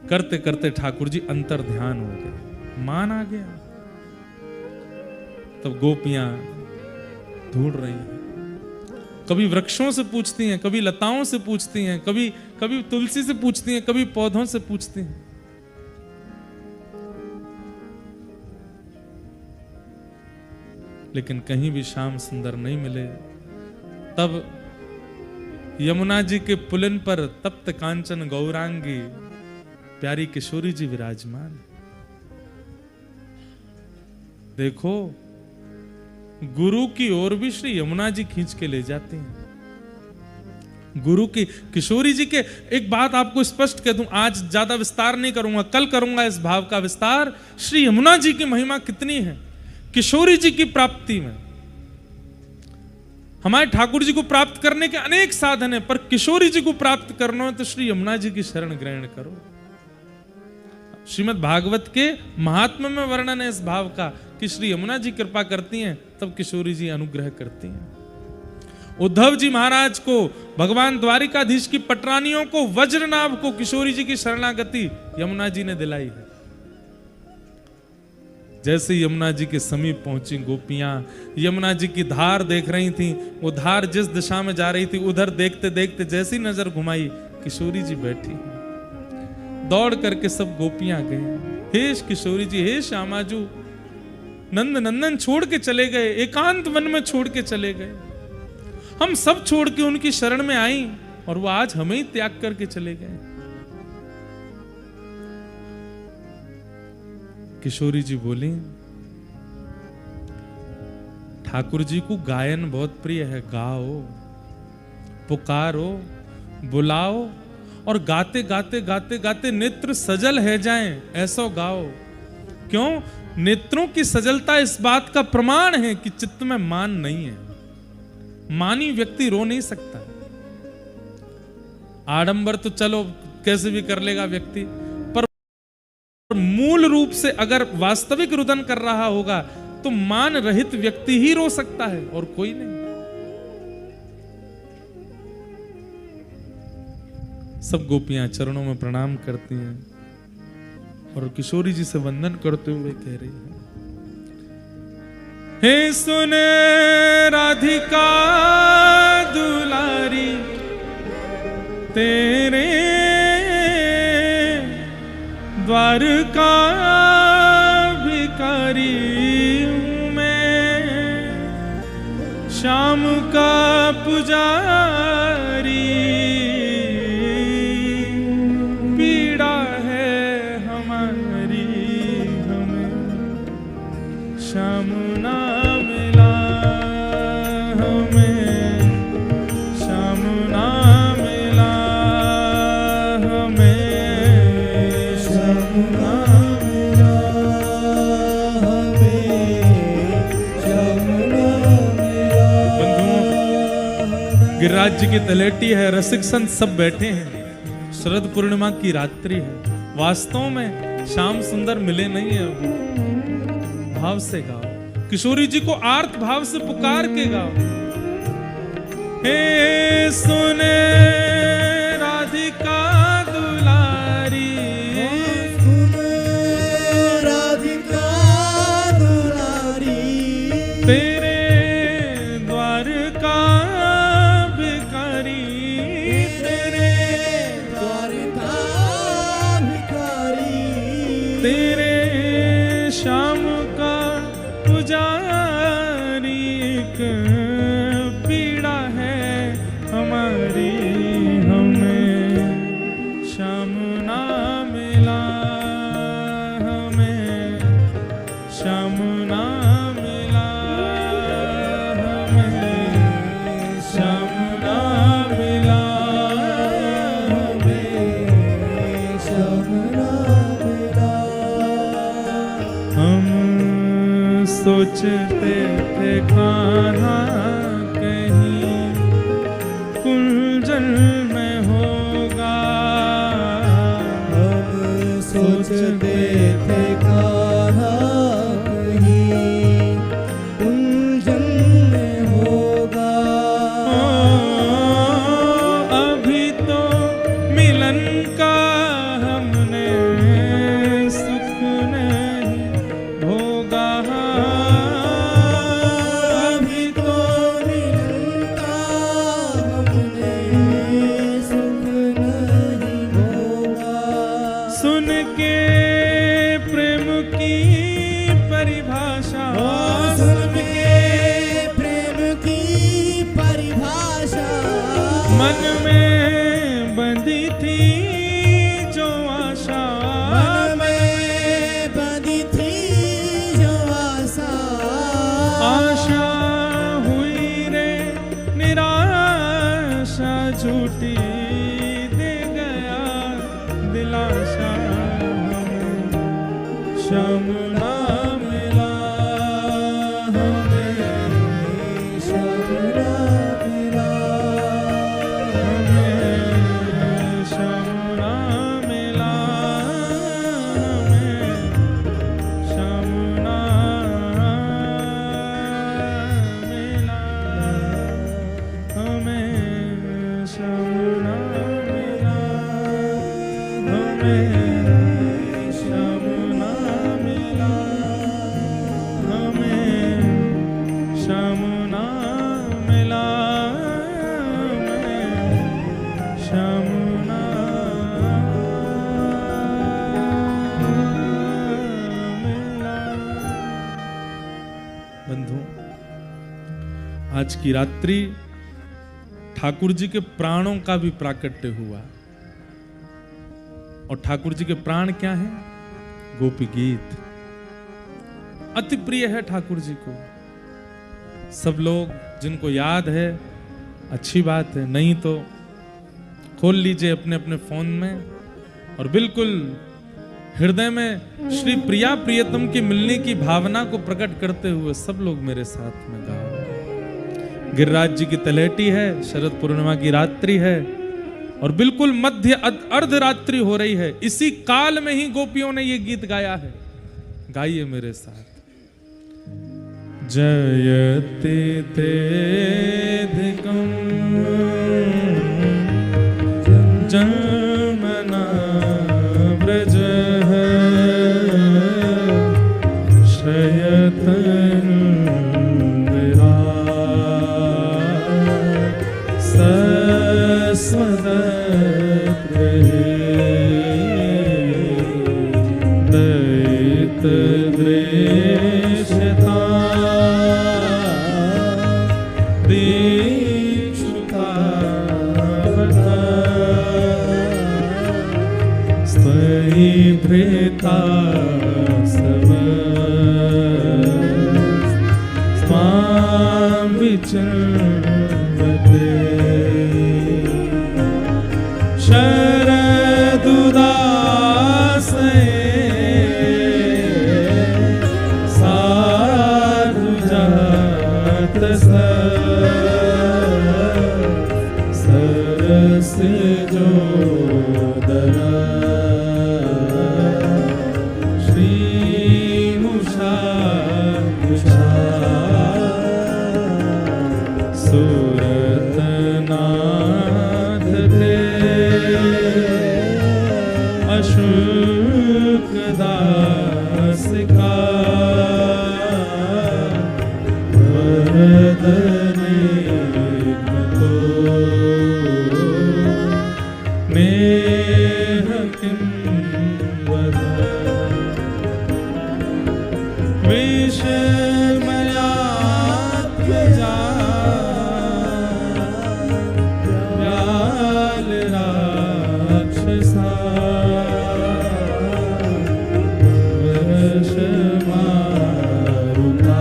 करते करते ठाकुर जी अंतर ध्यान हो गए, मान आ गया। तब गोपियां ढूंढ रही हैं, कभी वृक्षों से पूछती हैं, कभी लताओं से पूछती हैं, कभी तुलसी से पूछती हैं, कभी पौधों से पूछती हैं। लेकिन कहीं भी श्याम सुंदर नहीं मिले। तब यमुना जी के पुलिन पर तप्त कांचन गौरांगी प्यारी किशोरी जी विराजमान। देखो, गुरु की ओर भी श्री यमुना जी खींच के ले जाते हैं। गुरु की किशोरी जी के, एक बात आपको स्पष्ट कह दूं, आज ज्यादा विस्तार नहीं करूंगा, कल करूंगा इस भाव का विस्तार। श्री यमुना जी की महिमा कितनी है किशोरी जी की प्राप्ति में। हमारे ठाकुर जी को प्राप्त करने के अनेक साधन है, पर किशोरी जी को प्राप्त करना है तो श्री यमुना जी की शरण ग्रहण करो। श्रीमद् भागवत के महात्म्य में वर्णन है इस भाव का कि श्री यमुना जी कृपा करती हैं, तब किशोरी जी अनुग्रह करती हैं। उद्धव जी महाराज को, भगवान द्वारिकाधीश की पटरानियों को, वज्रनाभ को किशोरी जी की शरणागति यमुना जी ने दिलाई है। जैसे यमुना जी के समीप पहुंची गोपियां, यमुना जी की धार देख रही थी, वो धार जिस दिशा में जा रही थी उधर देखते देखते जैसी नजर घुमाई किशोरी जी बैठी, दौड़ करके सब गोपियां गए, हे किशोरी जी, हे श्यामाजू, नंद नंदन छोड़ के चले गए, एकांत वन में छोड़ के चले गए। हम सब छोड़ के उनकी शरण में आई और वो आज हमें ही त्याग करके चले गए। किशोरी जी बोली, ठाकुर जी को गायन बहुत प्रिय है, गाओ, पुकारो, बुलाओ और गाते गाते गाते गाते नेत्र सजल है जाएं, ऐसा गाओ। क्यों? नेत्रों की सजलता इस बात का प्रमाण है कि चित्त में मान नहीं है। मानी व्यक्ति रो नहीं सकता। आडंबर तो चलो कैसे भी कर लेगा व्यक्ति, पर मूल रूप से अगर वास्तविक रुदन कर रहा होगा तो मान रहित व्यक्ति ही रो सकता है और कोई नहीं। सब गोपियां चरणों में प्रणाम करती हैं और किशोरी जी से वंदन करते हुए कह रही है, हे सुन राधिका दुलारी, तेरे द्वारका भिखारी हूं मैं, श्याम का पुजारी, पीड़ा है हमारी हमें, श्याम ना मिला हमें, श्याम ना मिला हमें, श्याम ना मिला हमें, श्याम ना मिला। बंधुओं, गिरिराज जी की तलेटी है, रसिक संत सब बैठे हैं, शरद पूर्णिमा की रात्रि है। वास्तव में श्याम सुंदर मिले नहीं है अभी। भाव से गाओ, किशोरी जी को आर्त भाव से पुकार के गाओ, हे सुने राधिका दुलारी, राधिका दुलारी, तेरे द्वार का भिखारी, तेरे द्वार का भिखारी, तेरे श्याम का पुजारी, एक पीड़ा है हमारी हमें, श्याम ना मिला हमें, श्याम ना मिला हमें, श्याम ना मिला हमें, श्याम ना मिला। हम सोचते थे कहाँ कहीं कुंजल में होगा, हम सोचते थे कहाँ कहीं कुंजन में होगा, अभी तो मिलन का हमने सुख नहीं भोगा, अभी तो मिलन का हमने सुख नहीं भोगा। सुन के प्रेम की परिभाषा, सुन के प्रेम की परिभाषा, मन में बंधी थी जो आशा, मन में बंधी थी जो आशा, आशा हुई रे निराशा, झूठी दे गया दिलासा हमें, श्याम ना मिला हमें, श्याम ना मिला हमें, श्याम ना मिला हमें, श्याम ना मिला हमें, श्याम ना मिला हमें, श्याम ना मिला आज की रात्रि ठाकुर जी के प्राणों का भी प्राकट्य हुआ। और ठाकुर जी के प्राण क्या हैं? गोपी गीत अति प्रिय है ठाकुर जी को। सब लोग जिनको याद है अच्छी बात है, नहीं तो खोल लीजिए अपने अपने फोन में और बिल्कुल हृदय में श्री प्रिया प्रियतम की मिलने की भावना को प्रकट करते हुए सब लोग मेरे साथ में गाओ। गिरिराज जी की तलहटी है, शरद पूर्णिमा की रात्रि है और बिल्कुल मध्य अर्धरात्रि हो रही है। इसी काल में ही गोपियों ने ये गीत गाया है। गाइए मेरे साथ। जयति तेधिकं जन्मना व्रजः शयतन् विराट् सस्वदत्गृहे दयितदृश्यता भृता स्वां विचरते शरदुदासे साधुजात सरस जोदरा सुरतनाथ ते अशोकदास का वरदने तो नेह किं वद विषमयात्मजा व्याल राक्षसा वर्षमारुता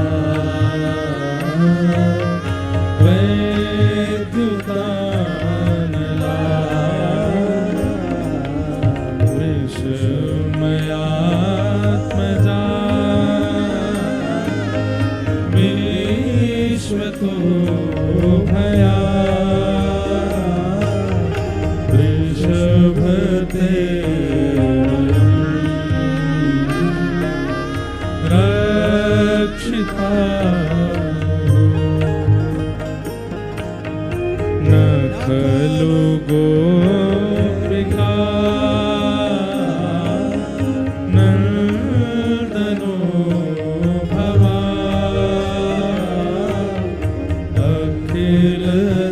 वैद्युतानला विषमयात्मजा विश्वतो भया वृषभते रक्षिता न खलु गोपिका नन्दनो भवा अखिल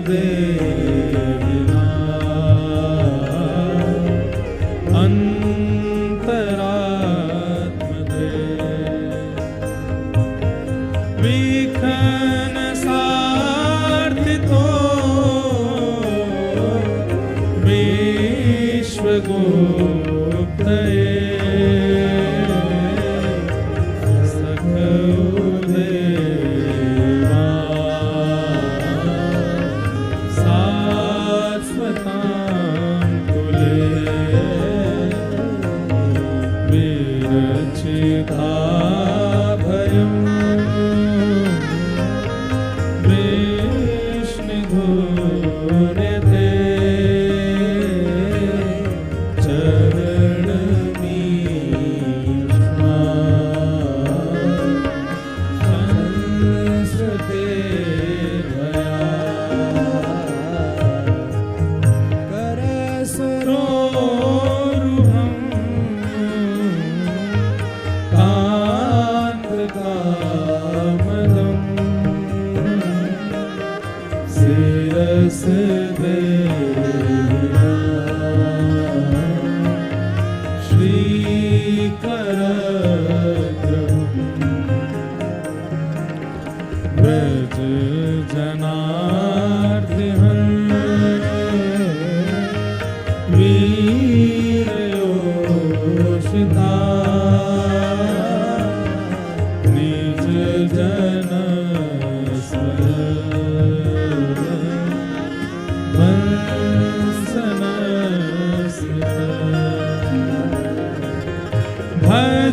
देविना अंतरात्मदे विखन सार्थितो विश्वगुप्तये सखदेवा सास्वतां कुले विरचिता भयं विष्णुधूर्यते चरणमी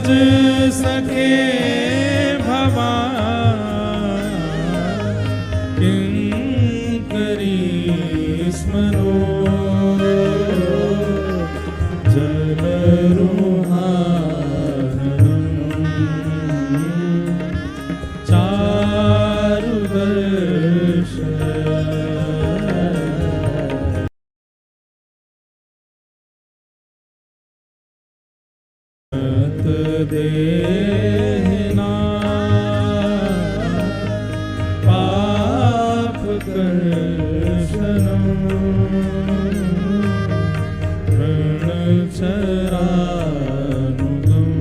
भज सके भवा किंकरी स्मरो देना पाप कर्षणम ऋणचरानुगम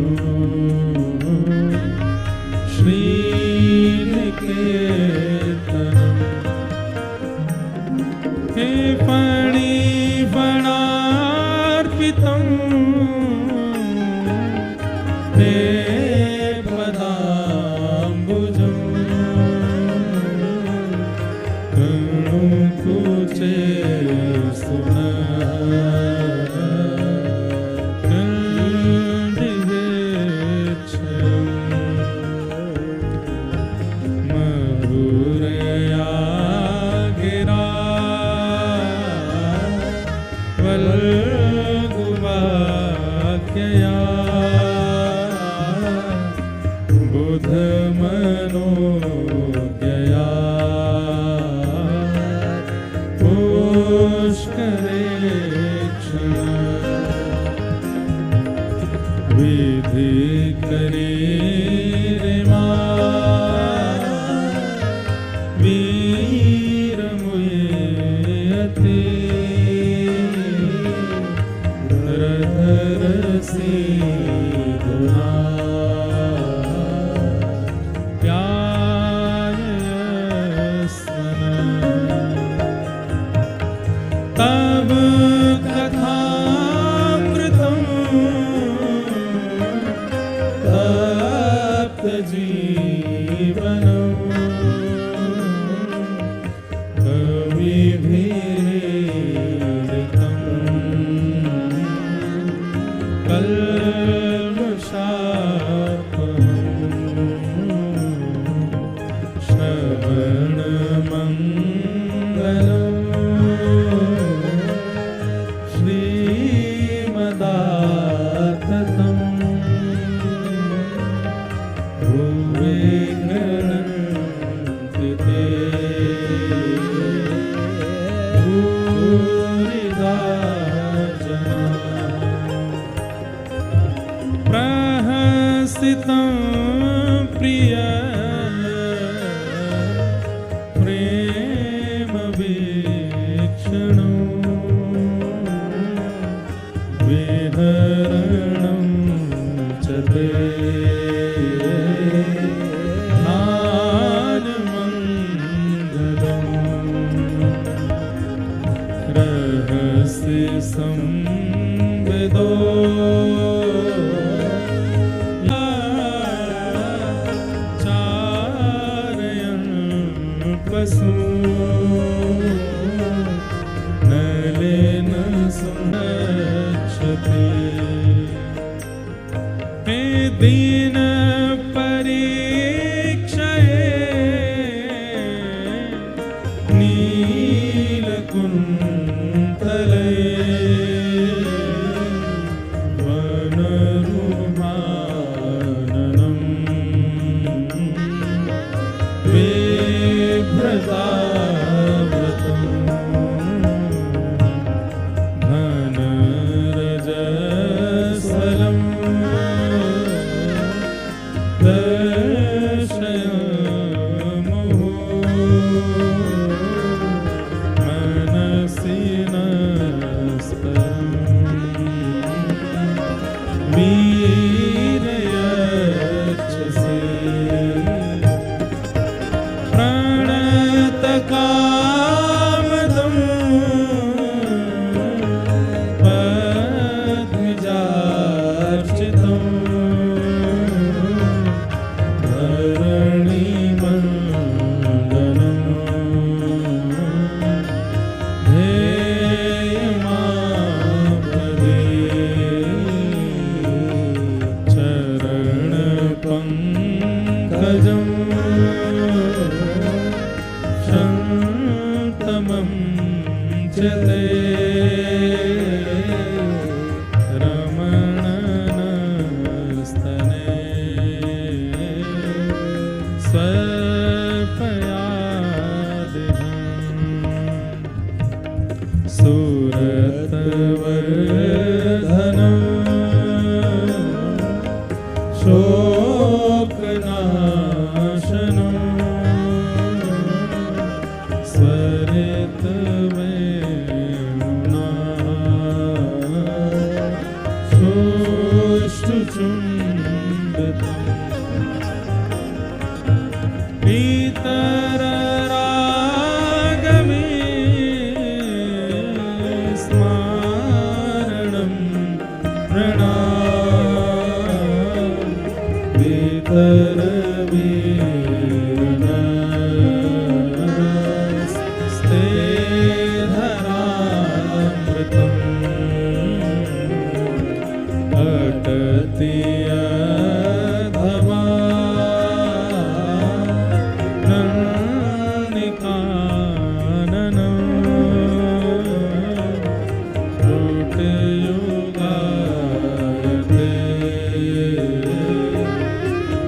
श्रीनिकेतनम हे फणिफणार्पितम् ते पदाम्बुजं करुणकुचे मधुरया गिरा वल्गुवाक्यया मनोज्ञया पुष्करेक्षण विधि करे रे वीर मुयते रधरसी गुना तब कथामृतम तप्त जीवनम कविभिरीडितम कल्मषापहम् श्रवणमङ्गलम् श्रीमदाततं भुवे गणन्ति ते भूरिदा जना प्रहसितं प्रिय प्रेम वीक्षणं विहरणं च ते ध्यानमङ्गलम् रहस्य संविदो चारयन् पशु नलेन सुनक्षते हे दीन परीक्षये नीलकुन्तले वनरुमाननं बिभ्रताव्रतम् घनरजस्वलम् चुम्बितम् इतररागमे स्मारणं प्रणामः इतरवीरणस्ते धरामृतम् अटति अधमा नन्दिकाननं त्रुटियुगायते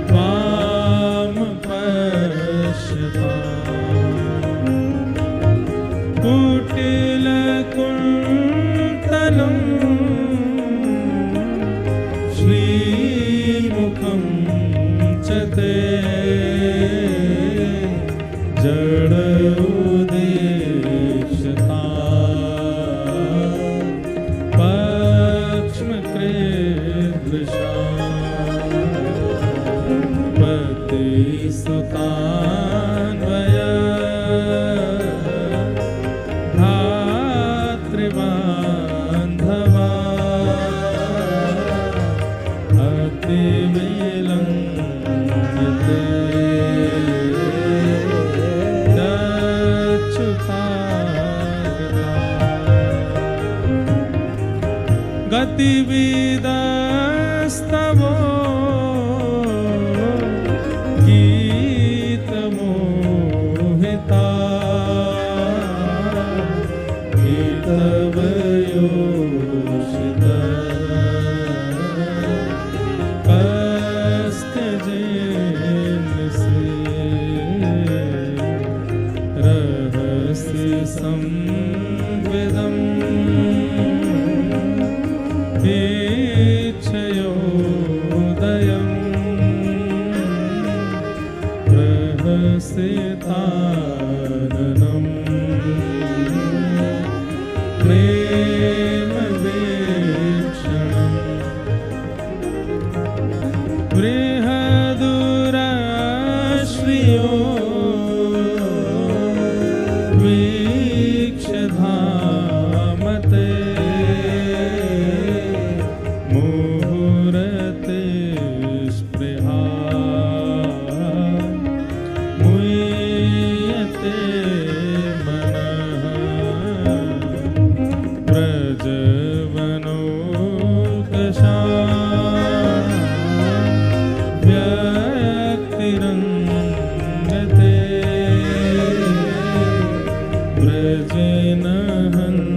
त्वां पश्यताम् कुटिलकुन्तलम् श्रीमुखं च ते जड उदीक्षता पक्ष्मकृदृशा पतिसुतान्वय भ्रातृबान्धवा अतिविलम्बिते गतिविदस्तवो गीतमोहिता गीतवयोषिता कस्तजेनसे रहस्य संविदम् इच्छयोदयम् प्रहसिताननम् प्रेमवीक्षणम् बृहदुराश्रियो वीक्षधामते मुहुरते स्पृहा मुह्यते मनः व्रजवनोकषा व्यक्तिरङ्गते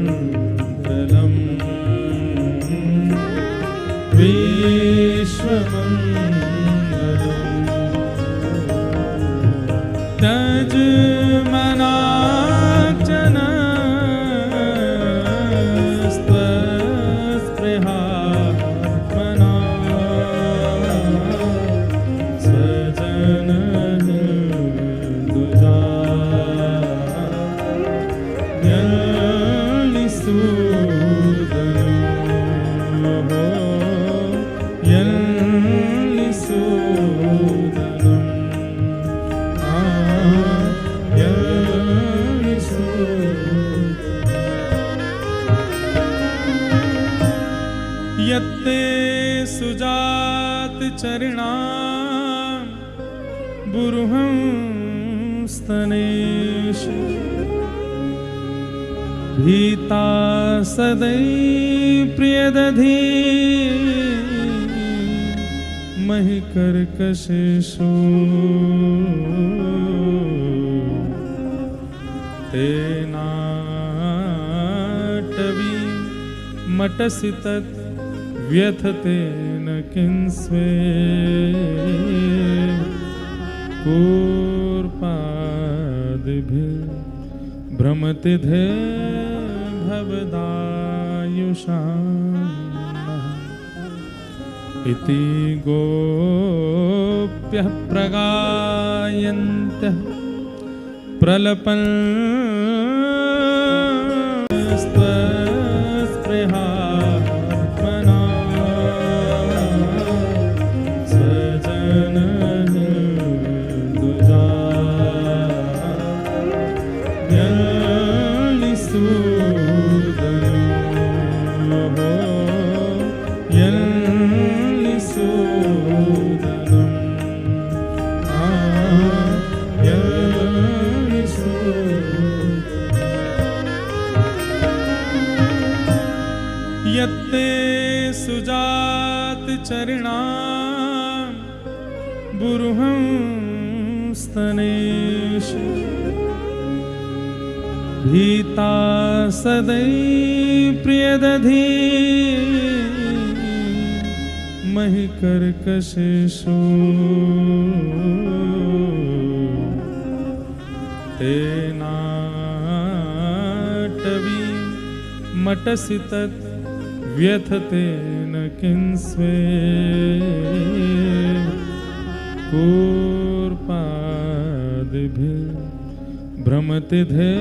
व्रजेनहन्तलम् विश्वमङ्गलम् त्यजमनाचन स्पृहात्मना स्वजनदुजा यत्ते सुजात चरणा बुरुहं स्तनेश भीता सदै प्रियदधी महि कर्कशेषु तेनाटवी मटसि तत् व्यथतेन किंस्वे कूर्पादिभिः भ्रमति धे भवदायुषाम् इति गोप्यः प्रगायन्त्यः प्रलपन् स्पृहात्मना यत्ते सुजात चरणा बुरुहं स्तनेषु भीता सदै प्रियदधी महि कर्कशेषु तेनाटवी मटसि तत् व्यथते न किंस्वे कूर्पादिभिः भ्रमति धे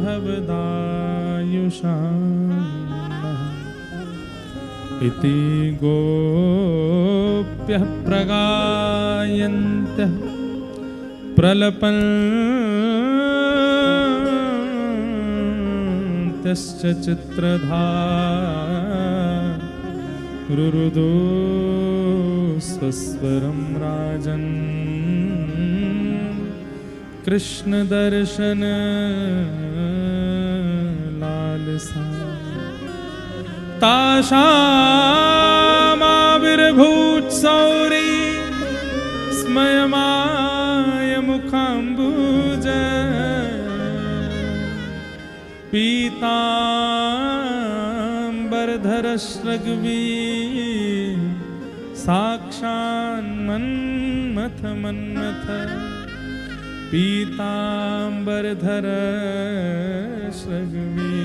भवदायुषाम् इति गोप्यः प्रगायन्तः प्रलपन्त्यश्च चित्रधारुरुदो स्वस्वरं राजन् कृष्ण दर्शन लालसा तासामाविर्भूत्सौरी स्मयमाय मुखाम्बुज पीताम्बरधरश्रग्वी साक्षान्मन्मथ मन्मथ पीताम्बरधर श्रग्वी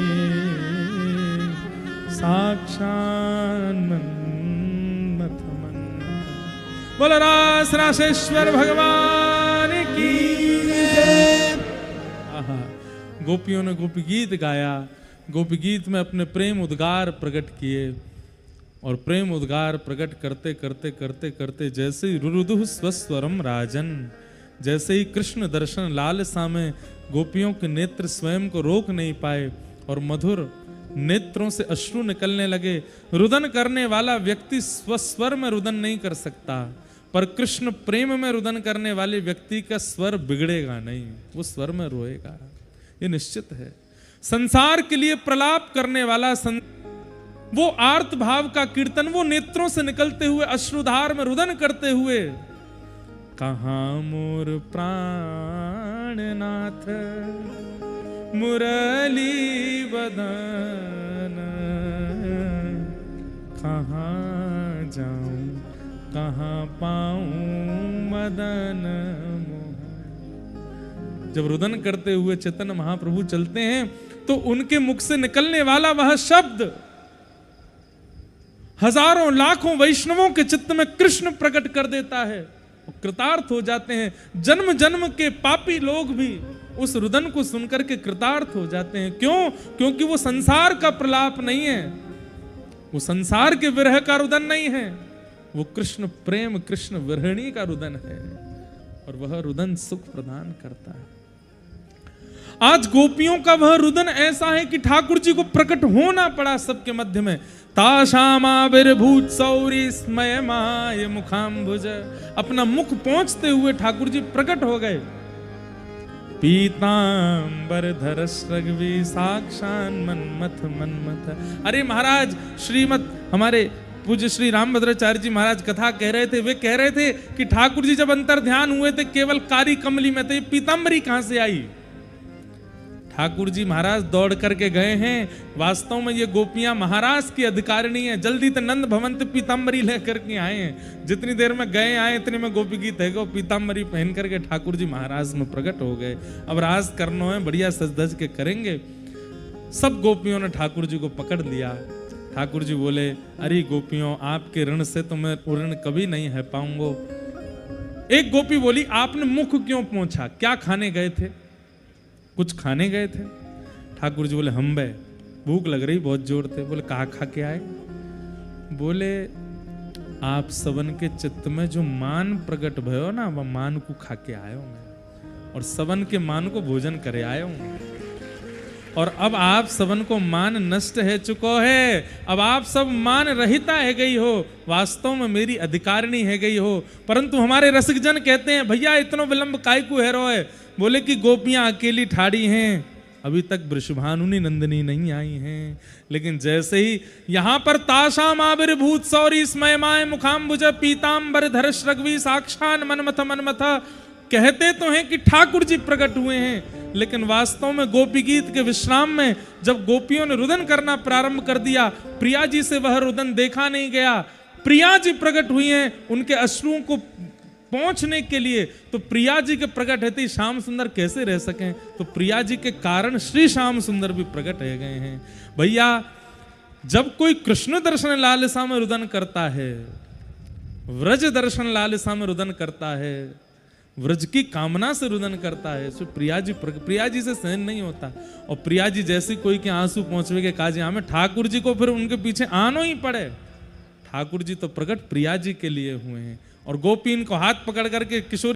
साक्षान्मन्मथ मन्मथ। बोलो रास रासेश्वर भगवान की जय। आहा, गोपियों ने गोपी गीत गाया, गोपी गीत में अपने प्रेम उद्गार प्रकट किए और प्रेम उद्गार प्रकट करते करते करते करते जैसे ही रुरुदुः स्वस्वरम राजन, जैसे ही कृष्ण दर्शन लालसा में गोपियों के नेत्र स्वयं को रोक नहीं पाए और मधुर नेत्रों से अश्रु निकलने लगे। रुदन करने वाला व्यक्ति स्वस्वर में रुदन नहीं कर सकता, पर कृष्ण प्रेम में रुदन करने वाले व्यक्ति का स्वर बिगड़ेगा नहीं, वो स्वर में रोएगा, ये निश्चित है। संसार के लिए प्रलाप करने वाला वो आर्त भाव का कीर्तन, वो नेत्रों से निकलते हुए अश्रुधार में रुदन करते हुए, कहाँ मोर प्राणनाथ मुरली बदन, कहाँ जाऊं कहाँ पाऊं मदन मोहन। जब रुदन करते हुए चैतन्य महाप्रभु चलते हैं तो उनके मुख से निकलने वाला वह शब्द हजारों लाखों वैष्णवों के चित्त में कृष्ण प्रकट कर देता है, कृतार्थ हो जाते हैं। जन्म जन्म के पापी लोग भी उस रुदन को सुनकर के कृतार्थ हो जाते हैं। क्यों? क्योंकि वो संसार का प्रलाप नहीं है, वो संसार के विरह का रुदन नहीं है, वो कृष्ण प्रेम कृष्ण विरहणी का रुदन है और वह रुदन सुख प्रदान करता है। आज गोपियों का वह रुदन ऐसा है कि ठाकुर जी को प्रकट होना पड़ा सबके मध्य में। ताशामाविर्भूत सौरी स्मयमाय मुखाम्बुज, अपना मुख पहुंचते हुए ठाकुर जी प्रकट हो गए। पीतांबर धर श्रग्वी साक्षान मन्मथ मन्मथ। अरे महाराज, श्रीमद हमारे पूज्य श्री रामभद्राचार्य जी महाराज कथा कह रहे थे, वे कह रहे थे कि ठाकुर जी जब अंतर ध्यान हुए थे केवल कारी कमली में थे, पीतांबरी कहां से आई? ठाकुर जी महाराज दौड़ करके गए हैं। वास्तव में ये गोपियां महाराज की अधिकारिणी है, जल्दी तो नंद भवंत पीतांबरी लेकर के आए हैं। जितनी देर में गए आए इतने में गोपी गीत है वो पीतांबरी पहन करके ठाकुर जी महाराज में प्रकट हो गए। अब राज करना है, बढ़िया सज धज के करेंगे। सब गोपियों ने ठाकुर जी को पकड़ लिया। ठाकुर जी बोले, अरे गोपियों, आपके ऋण से तो मैं ऋण कभी नहीं है पाऊंगा। एक गोपी बोली, आपने मुख क्यों पोंछा? क्या खाने गए थे? कुछ खाने गए थे? ठाकुर जी बोले, हम बे भूख लग रही बहुत जोर थे। बोले, कहाँ खा के आए? बोले, आप सबन के चित्त में जो मान प्रकट भयो ना, वह मान को खा के आयो मैं, और सबन के मान को भोजन करे आयो हूं। और अब आप सबन को मान नष्ट है चुको है, अब आप सब मान रहिता है गई हो, वास्तव में मेरी अधिकारिणी है गई हो। परंतु हमारे रसिक जन कहते हैं, भैया इतना विलंब काय को है रो है? बोले कि गोपियां अकेली ठाड़ी हैं, अभी तक वृषभानुनी नंदिनी नहीं आई हैं। लेकिन जैसे ही यहां पर ताशाम आविर्भूत सौरी स्मयमाय मुखाम्बुज पीतांबर धर्ष रघवी साक्षान मनमथ मनमथ, कहते तो हैं कि ठाकुर जी प्रकट हुए हैं, लेकिन वास्तव में गोपी गीत के विश्राम में जब गोपियों ने रुदन करना प्रारंभ कर दिया, प्रिया जी से वह रुदन देखा नहीं गया। प्रिया जी प्रकट हुई हैं उनके अश्रुओं को पहुंचने के लिए। तो प्रिया जी के प्रकट रहते ही श्याम सुंदर कैसे रह सकें, तो प्रिया जी के कारण श्री श्याम सुंदर भी प्रकट रह गए हैं। भैया जब कोई कृष्ण दर्शन लालसा में रुदन करता है, व्रज दर्शन लालसा में रुदन करता है, व्रज की कामना से रुदन करता है, तो प्रिया जी से सहन नहीं होता। और प्रिया जी जैसे कोई के आंसू पहुंचवे के काजी हमें ठाकुर जी को फिर उनके पीछे आना ही पड़े। ठाकुर जी तो प्रकट प्रिया जी के लिए हुए हैं और गोपी इनको हाथ पकड़ करके किशोर